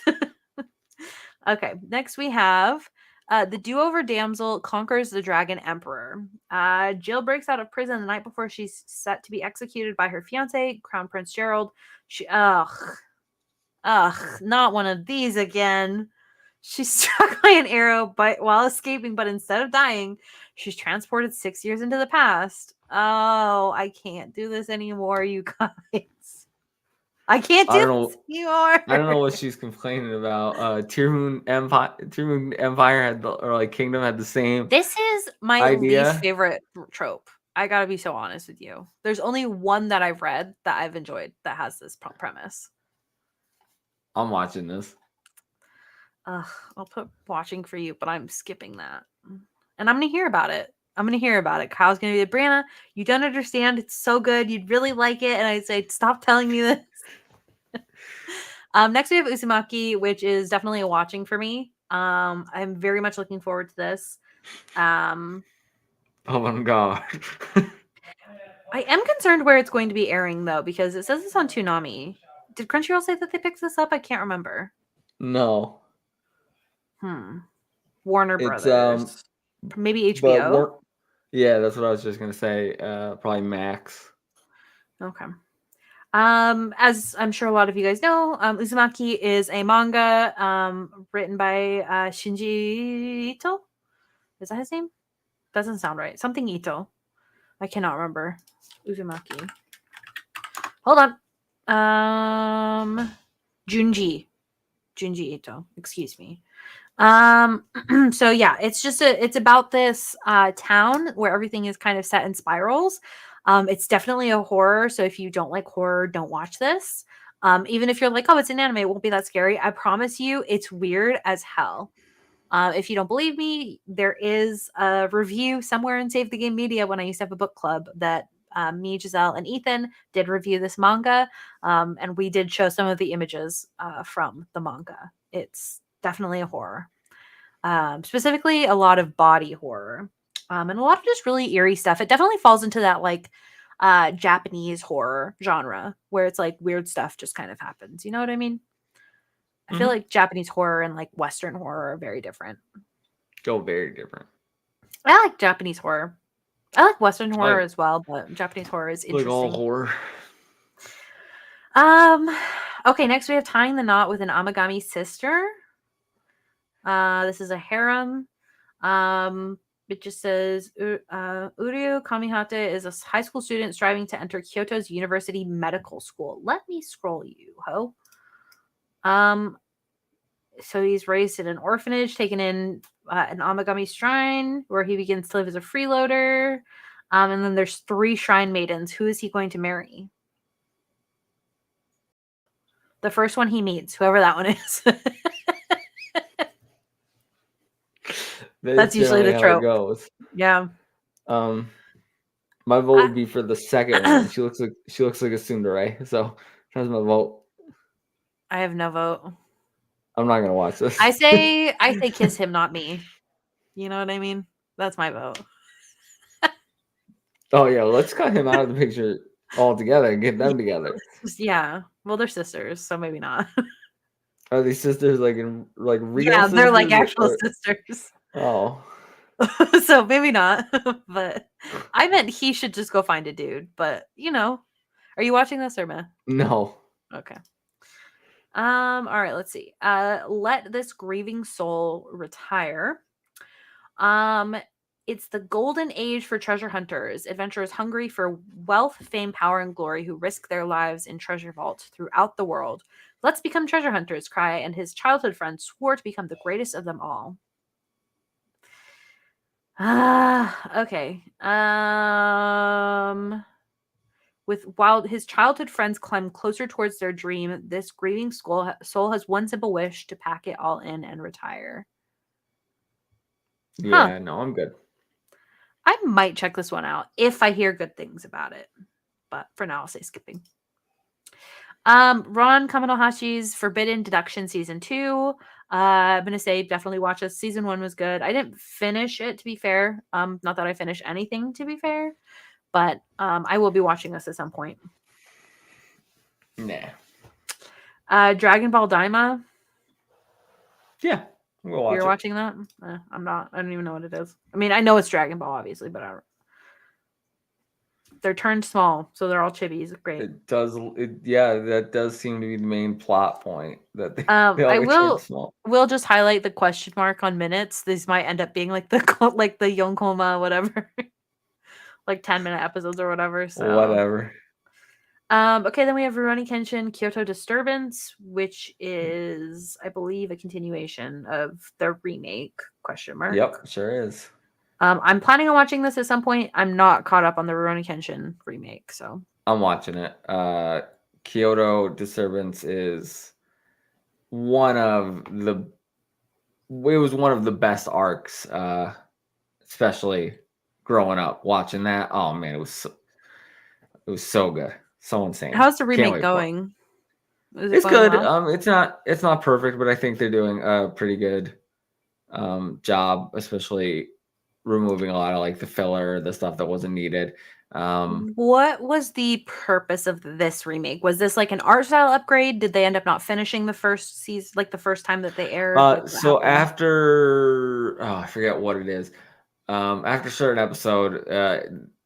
Okay, next we have the do-over damsel conquers the dragon emperor. Jill breaks out of prison the night before she's set to be executed by her fiance, Crown Prince Gerald. Not one of these again. She's struck by an arrow while escaping, but instead of dying, she's transported 6 years into the past. Oh, I can't do this anymore, you guys. I can't do this anymore. I don't know what she's complaining about. Tear Moon Empire had Kingdom had the same. This is my idea. least favorite trope. I gotta be so honest with you. There's only one that I've read that I've enjoyed that has this premise. I'm watching this. I'll put watching for you, but I'm skipping that. And I'm gonna hear about it. Kyle's gonna be like, Breanna, you don't understand. It's so good. You'd really like it. And I'd say, stop telling me this. Next we have Uzumaki, which is definitely a watching for me. I'm very much looking forward to this. Oh my god. I am concerned where it's going to be airing though, because it says it's on Toonami. Did Crunchyroll say that they picked this up? I can't remember. No. Warner Brothers. Maybe HBO. Yeah, that's what I was just gonna say. Probably Max. Okay. As I'm sure a lot of you guys know, Uzumaki is a manga written by Shinji Ito. Is that his name? Doesn't sound right. Something Ito. I cannot remember. Uzumaki. Hold on. Junji Ito. Excuse me. So yeah, it's about this town where everything is kind of set in spirals. It's definitely a horror, so if you don't like horror, don't watch this. Even if you're like, oh, it's an anime, it won't be that scary. I promise you, it's weird as hell. If you don't believe me, there is a review somewhere in Save the Game Media when I used to have a book club that me, Giselle, and Ethan did review this manga, and we did show some of the images from the manga. It's definitely a horror. Specifically, a lot of body horror, and a lot of just really eerie stuff. It definitely falls into that like Japanese horror genre where it's like weird stuff just kind of happens. You know what I mean? I feel like Japanese horror and like Western horror are very different. Very different. I like Japanese horror. I like Western horror as well, but Japanese horror is interesting. Like all horror. Okay, next we have Tying the Knot with an Amagami Sister. This is a harem. It just says Uryu Kamihate is a high school student striving to enter Kyoto's University Medical School. Let me scroll you, ho. So he's raised in an orphanage, taken in an Amagami shrine where he begins to live as a freeloader. And then there's 3 shrine maidens. Who is he going to marry? The first one he meets, whoever that one is. That's usually the trope. How it goes. Yeah. My vote would be for the second one. She looks like a tsundere, so that's my vote. I have no vote. I'm not gonna watch this. I say kiss him, not me. You know what I mean? That's my vote. Oh yeah, let's cut him out of the picture altogether and get them together. Yeah. Well, they're sisters, so maybe not. Are these sisters like in like real? Yeah, they're like actual sisters. Oh. So maybe not. But I meant he should just go find a dude. But you know, are you watching this or meh? No. Okay. All right, let's see. Let this grieving soul retire. It's the golden age for treasure hunters, adventurers hungry for wealth, fame, power, and glory who risk their lives in treasure vaults throughout the world. Let's become treasure hunters, Cry and his childhood friend swore to become the greatest of them all. Okay. While his childhood friends climb closer towards their dream, this grieving soul has one simple wish: to pack it all in and retire. Huh. Yeah, no, I'm good. I might check this one out if I hear good things about it. But for now, I'll say skipping. Ron Kamanohashi's Forbidden Deduction Season 2. I'm gonna say definitely watch this. Season 1 was good. I didn't finish it, to be fair. Not that I finished anything, to be fair, but I will be watching this at some point. Nah. Dragon Ball Daima. Yeah, we'll watch You're it. watching that? I'm not. I don't even know what it is. I mean, I know it's Dragon Ball, obviously, but I don't. They're turned small, so they're all chibis. Great. It does. Yeah, that does seem to be the main plot point, that they all I get turned small. will just highlight the question mark on minutes. These might end up being like the Yonkoma whatever, like 10-minute episodes or whatever. So Whatever. okay, then we have Rurouni Kenshin Kyoto Disturbance, which is, I believe, a continuation of the remake. Question mark. Yep, sure is. I'm planning on watching this at some point. I'm not caught up on the Rurouni Kenshin remake, so I'm watching it. Kyoto Disturbance is one of the. It was one of the best arcs, especially growing up watching that. Oh man, it was so good, so insane. how's the Can't remake wait for it. going? Is it It's going good. well? It's not perfect, but I think they're doing a pretty good job, especially removing a lot of like the filler, the stuff that wasn't needed. What was the purpose of this remake? Was this like an art style upgrade? Did they end up not finishing the first season, like the first time that they aired? Like what So happened? after I forget what it is. After a certain episode,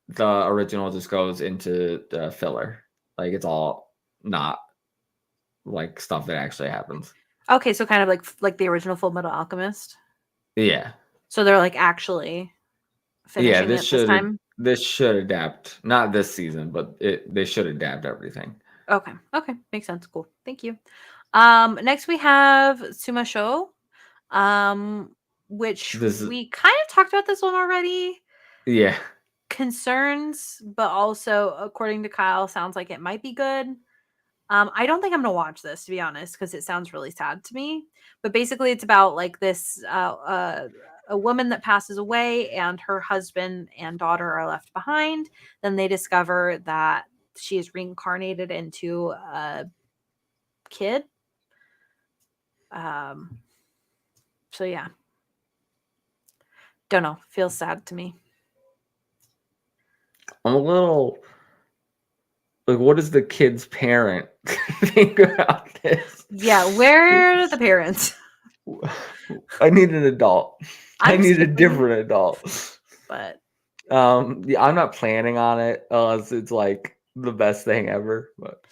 the original just goes into filler. Like it's all not like stuff that actually happens. Okay, so kind of like the original Full Metal Alchemist. Yeah. So they're like actually Yeah, finishing it this time. this should adapt. Not this season, but they should adapt everything. Okay. Okay. Makes sense. Cool. Thank you. Next we have Sumasho. Which This is we kind of talked about this one already. yeah. Concerns, but also according to Kyle, sounds like it might be good. I don't think I'm gonna watch this, to be honest, because it sounds really sad to me. But basically, it's about like this a woman that passes away, and her husband and daughter are left behind. Then they discover that she is reincarnated into a kid. So yeah, don't know. Feels sad to me. I'm a little like, what does the kid's parent think about this? Yeah, where are the parents? I need an adult. I I'm need a skipping, different adult. but Yeah, I'm not planning on it unless it's like the best thing ever. But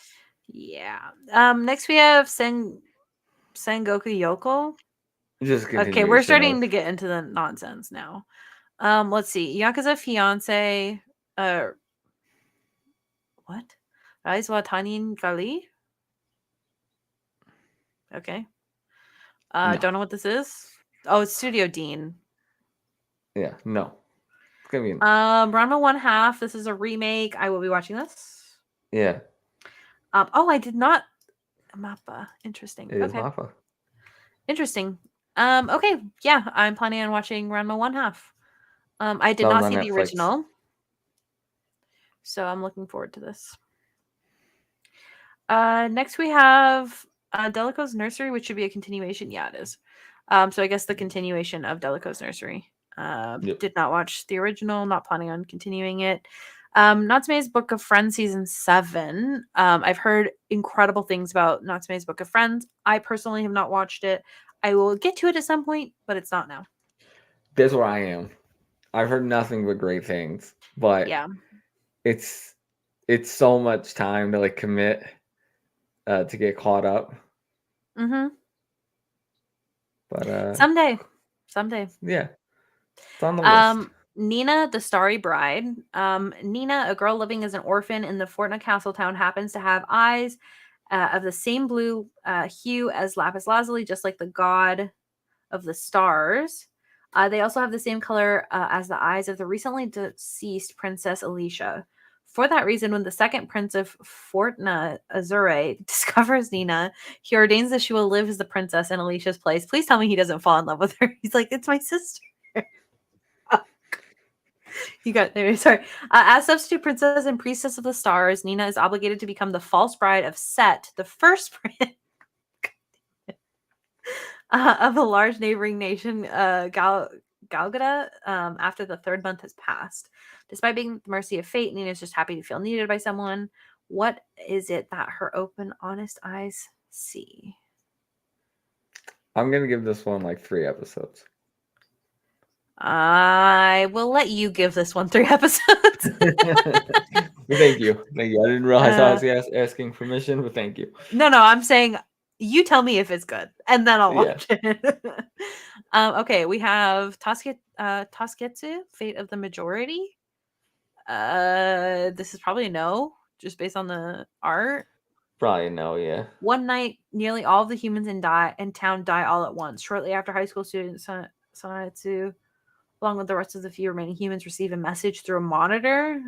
yeah. Next we have Sengoku Yoko. just Okay, we're continuation starting of to get into the nonsense now. Let's see. Yakuza fiance. What? Rise wa Tanin Gali? Okay. no. Don't know what this is. Oh, it's Studio Dean. Yeah, no. It's gonna be Ranma One Half. This is a remake. I will be watching this. yeah. Oh, I did not. Mappa. Interesting. It is Okay. Mappa. Interesting. Okay. Yeah, I'm planning on watching Ranma One Half. I did That was not on see the Netflix. original, so I'm looking forward to this. Next we have Delico's Nursery, which should be a continuation. Yeah, it is. So I guess the continuation of Delico's Nursery. Yep. Did not watch the original. Not planning on continuing it. Natsume's Book of Friends season 7. I've heard incredible things about Natsume's Book of Friends. I personally have not watched it. I will get to it at some point, but it's not now. That's where I am. I've heard nothing but great things, but Yeah. it's so much time to like commit to get caught up. Mm-hmm. But Someday. yeah, it's on the list. Nina, the Starry Bride. Nina, a girl living as an orphan in the Fortna Castle town, happens to have eyes of the same blue hue as Lapis Lazuli, just like the god of the stars. They also have the same color as the eyes of the recently deceased Princess Alicia. For that reason, when the second prince of Fortuna Azure discovers Nina, he ordains that she will live as the princess in Alicia's place. Please tell me he doesn't fall in love with her. He's like, it's my sister. You got there. Sorry. As substitute princess and priestess of the stars, Nina is obligated to become the false bride of Set, the first prince of a large neighboring nation, Galgada, after the third month has passed. Despite being at the mercy of fate, Nina is just happy to feel needed by someone. What is it that her open, honest eyes see? I'm going to give this one like 3 episodes. I will let you give this one 3 episodes. Thank you. Thank you. I didn't realize I was asking permission, but thank you. No, I'm saying you tell me if it's good, and then I'll watch it. Okay, we have Tasketsu, Fate of the Majority. This is probably no, just based on the art. Probably no, yeah. One night, nearly all of the humans in town die all at once. Shortly after, high school student Sanatsu, along with the rest of the few remaining humans, receive a message through a monitor.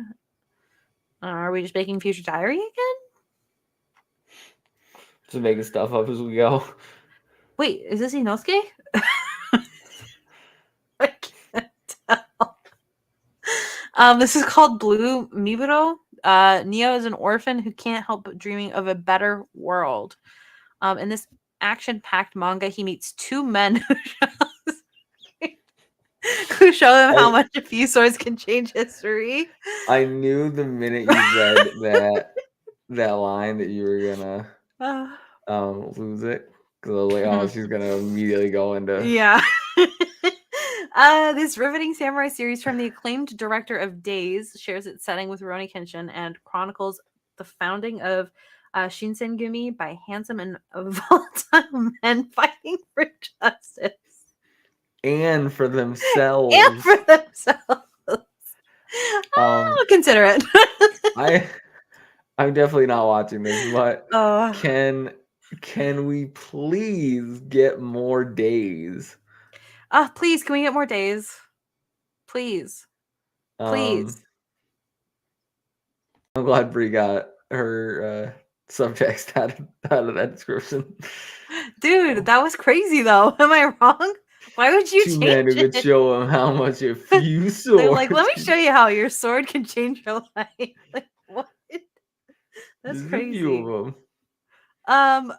Are we just making Future Diary again? Just making stuff up as we go. Wait, is this Inosuke? I can't tell. This is called Blue Miburo. Neo is an orphan who can't help but dreaming of a better world. In this action-packed manga, he meets 2 men who show him how much a few swords can change history. I knew the minute you read that line that you were gonna lose it, because I was like, oh, she's gonna immediately go into this riveting samurai series from the acclaimed director of Days shares its setting with Rurouni Kenshin and chronicles the founding of Shinsengumi by handsome and volatile men fighting for justice. And for themselves. I'll consider it. I'm definitely not watching this, but can we please get more Days? Please, can we get more Days? Please. Please. I'm glad Brie got her subtext out of that description. Dude, that was crazy though. Am I wrong? Why would you change men who could show him how much a few swords. Like, let me show you how your sword can change your life. Like, what? That's crazy. A few of them.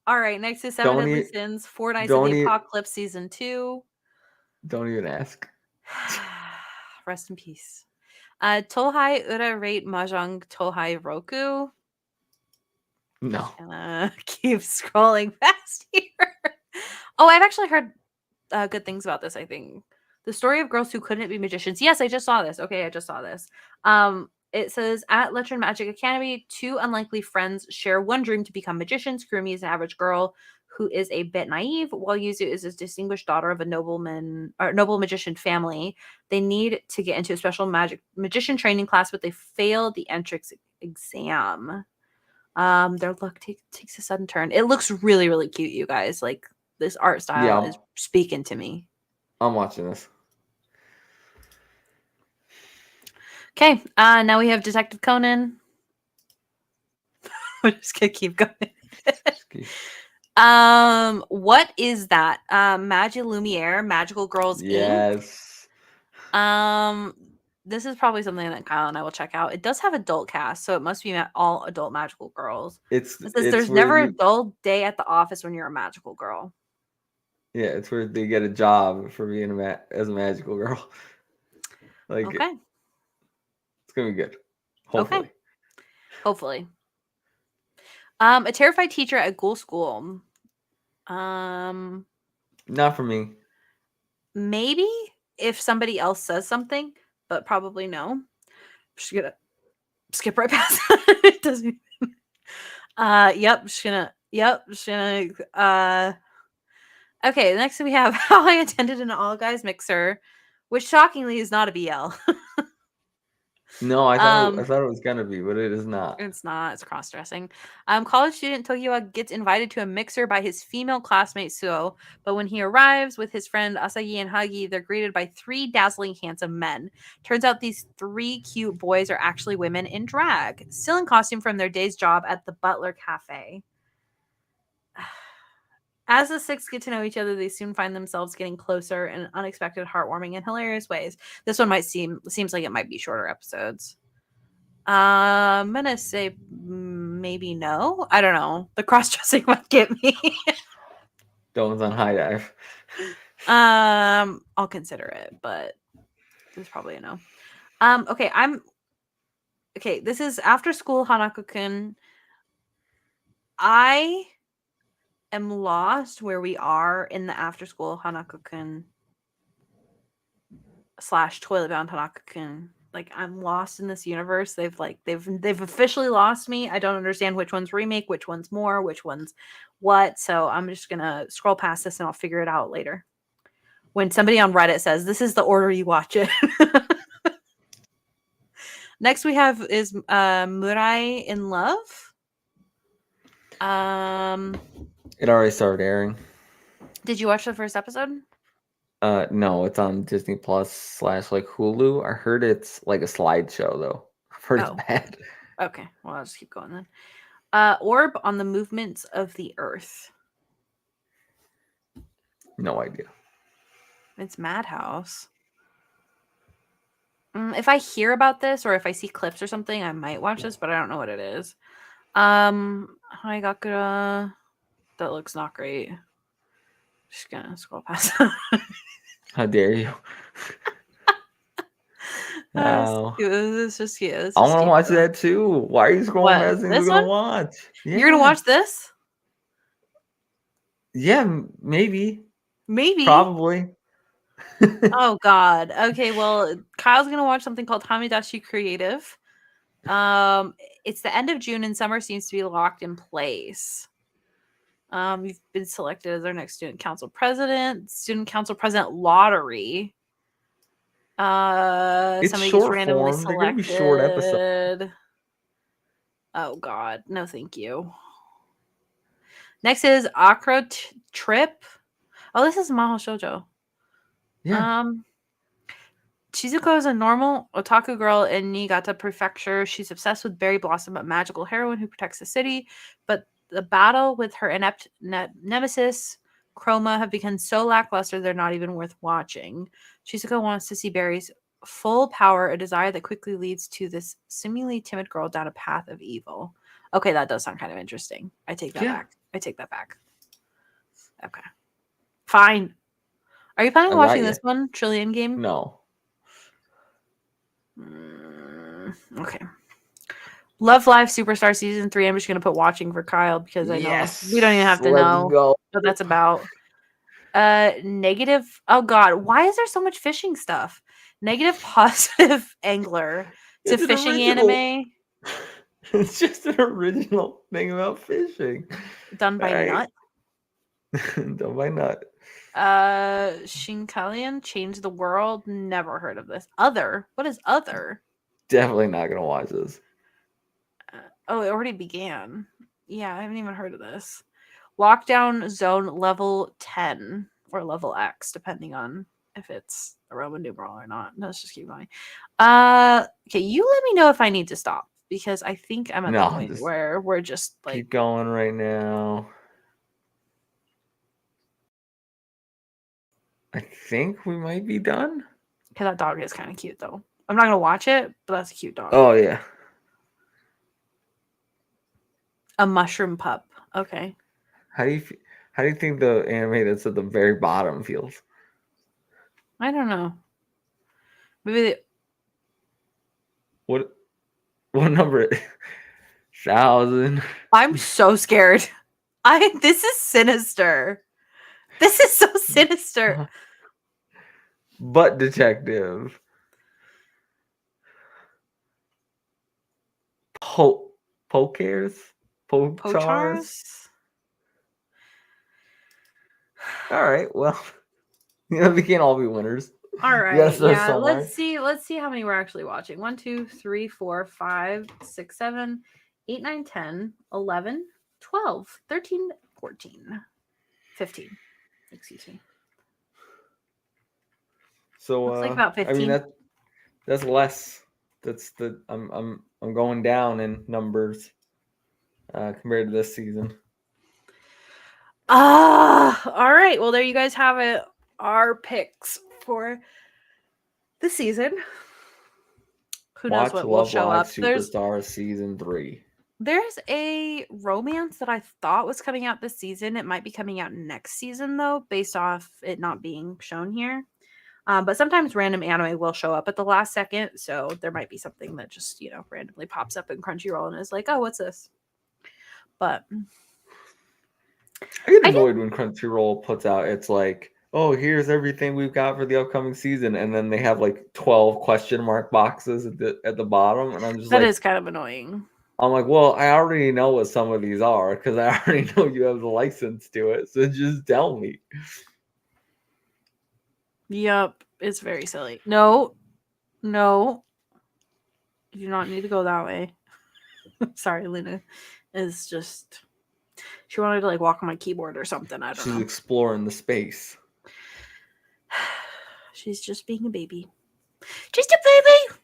All right. Next is 7 Deadly Sins, 4 Nights of the Apocalypse, Season 2. Don't even ask. Rest in peace. Tohai Ura Rate Mahjong Tohai Roku. No. Keep scrolling past here. Oh, I've actually heard good things about this, I think. The story of girls who couldn't be magicians. Yes, I just saw this. Okay, I just saw this. It says, at Letron Magic Academy, 2 unlikely friends share one dream to become magicians. Kurumi is an average girl who is a bit naive, while Yuzu is a distinguished daughter of a noble magician family. They need to get into a special magician training class, but they fail the entrance exam. Their luck takes a sudden turn. It looks really, really cute, you guys. Like, this art style is speaking to me. I'm watching this. Okay, now we have Detective Conan. We're just gonna keep going. What is that? Magie Lumiere, Magical Girls Yes. Inc. This is probably something that Kyle and I will check out. It does have adult cast, so it must be all adult magical girls. There's never a dull day at the office when you're a magical girl. Yeah, it's where they get a job for being as a magical girl. Like, okay. It's gonna be good. Hopefully. Okay. Hopefully. A terrified teacher at Ghoul School. Not for me. Maybe if somebody else says something, but probably no. I'm just gonna skip right past that. It doesn't. Okay, next we have How I Attended an All Guys Mixer, which shockingly is not a BL. No, I Um, thought it was gonna be, but it is not. It's not. It's cross-dressing. College student Tokiwa gets invited to a mixer by his female classmate Suo, but when he arrives with his friend Asagi and Hagi, they're greeted by 3 dazzling, handsome men. Turns out these 3 cute boys are actually women in drag, still in costume from their day's job at the Butler Cafe. As the 6 get to know each other, they soon find themselves getting closer in unexpected, heartwarming, and hilarious ways. This one seems like it might be shorter episodes. I'm gonna say maybe no. I don't know. The cross dressing might get me. That one's on high dive. I'll consider it, but it's probably a no. Okay. This is after school Hanako-kun. I am lost where we are in the after school Hanako-kun / toilet bound Hanako-kun. Like, I'm lost in this universe. They've officially lost me. I don't understand which one's remake, which one's more, which one's what. So I'm just gonna scroll past this and I'll figure it out later. When somebody on Reddit says this is the order you watch it. Next we have is Murai in Love. It already started airing. Did you watch the first episode? No, it's on Disney Plus / like Hulu. I heard it's like a slideshow though. I've heard it's bad. Okay, well I'll just keep going then. Orb on the movements of the Earth. No idea. It's Madhouse. If I hear about this or if I see clips or something, I might watch this, but I don't know what it is. Haigakura. That looks not great. Just gonna scroll past. How dare you? It's just cute. I want to watch that too. Why are you scrolling past things we're gonna watch? Yeah. You're gonna watch this? Yeah, maybe. Probably. Oh God. Okay, well, Kyle's gonna watch something called Hamidashi Creative. It's the end of June and summer seems to be locked in place. You've been selected as our next student council president. Student council president lottery. It's Somebody short gets randomly form. selected. They're gonna be short episodes. Oh God, no, thank you. Next is Akro Trip. Oh, this is Maho Shoujo. Yeah. Shizuko is a normal otaku girl in Niigata Prefecture. She's obsessed with Berry Blossom, a magical heroine who protects the city. But the battle with her inept nemesis, Chroma, have become so lackluster they're not even worth watching. Shizuko wants to see Berry's full power, a desire that quickly leads to this seemingly timid girl down a path of evil. Okay, that does sound kind of interesting. I take that back. Okay. Fine. Are you planning on watching this one, Trillion Game? No. Okay. Love Live Superstar Season 3. I'm just going to put watching for Kyle because I know we don't even have to know what that's about. Negative. Oh, God. Why is there so much fishing stuff? Negative Positive Angler. It's a fishing anime. It's just an original thing about fishing. Done by Nut. Done by Nut. Shinkalian Change the World. Never heard of this. Other. What is Other? Definitely not gonna watch this. It already began. Yeah, I haven't even heard of this. Lockdown Zone level 10 or level X, depending on if it's a Roman numeral or not. No, let's just keep going. Okay, you let me know if I need to stop because I think I'm at the point where we're just like keep going right now. I think we might be done. Okay, that dog is kind of cute though. I'm not gonna watch it, but that's a cute dog. Oh yeah. A mushroom pup. Okay. How do you think the anime that's at the very bottom feels? I don't know. Maybe What number? 1,000. I'm so scared. This is sinister. This is so sinister. Butt detective. Pokers? Pochars? All right, well, they can't all be winners. All right. gotta start Yeah. somewhere. Let's see how many we're actually watching. 1, 2, 3, 4, 5, 6, 7, 8, 9, 10, 11, 12, 13, 14, 15. Excuse me. So Looks like about 15. I mean that's less. That's the I'm going down in numbers compared to this season. All right. Well, there you guys have it. Our picks for the season. Who knows what will show up? Superstars season 3. There's a romance that I thought was coming out this season. It might be coming out next season though, based off it not being shown here. But sometimes random anime will show up at the last second, so there might be something that just randomly pops up in Crunchyroll and is like, "Oh, what's this?" But I get annoyed when Crunchyroll puts out, it's like, oh, here's everything we've got for the upcoming season, and then they have like 12 question mark boxes at the bottom, and I'm just that like, is kind of annoying. I'm like, well, I already know what some of these are because I already know you have the license to it, so just tell me. Yep, it's very silly. No, you do not need to go that way. Sorry, Luna is just, she wanted to like walk on my keyboard or something. I don't know. She's exploring the space. She's just being a baby. Just a baby.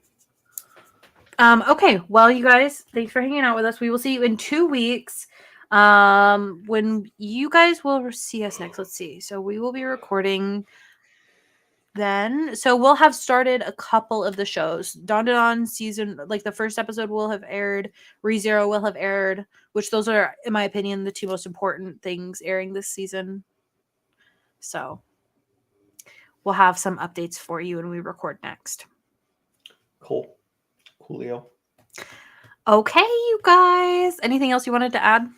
Okay, well, you guys, thanks for hanging out with us. We will see you in 2 weeks. When you guys will see us next. Let's see. So we will be recording then. So we'll have started a couple of the shows. Dawn to Dawn season, like the first episode will have aired. ReZero will have aired, which those are, in my opinion, the 2 most important things airing this season. So we'll have some updates for you when we record next. Coolio. Okay, you guys. Anything else you wanted to add?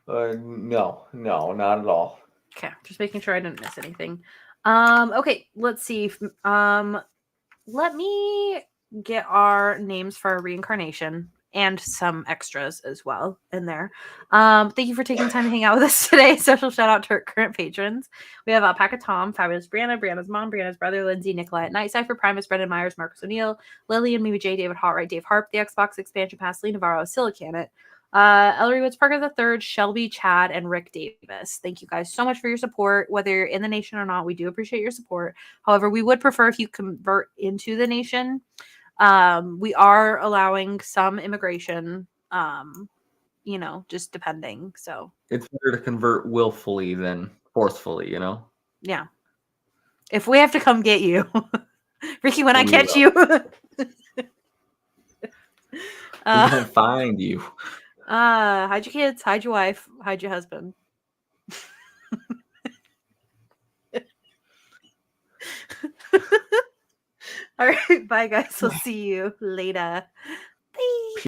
No, not at all. Okay, just making sure I didn't miss anything. Okay, let's see. Let me get our names for our reincarnation and some extras as well in there. Thank you for taking time to hang out with us today. Special shout out to our current patrons. We have Alpaca Tom, Fabulous Breanna, Brianna's mom, Brianna's brother, Lindsay, Nikolai at Night, Cypher, Primus, Brendan Myers, Marcus O'Neill, Lily and Mimi J, David Hotwright, Dave Harp, the Xbox Expansion Pass, Lee Navarro, Silicanet, Ellery Woods Parker III, Shelby, Chad, and Rick Davis. Thank you guys so much for your support. Whether you're in the nation or not, we do appreciate your support. However, we would prefer if you convert into the nation. We are allowing some immigration, just depending. So it's better to convert willfully than forcefully, yeah. If we have to come get you, Ricky, when I catch will. you, we're gonna find you. Hide your kids, hide your wife, hide your husband. All right, bye guys. We'll see you later.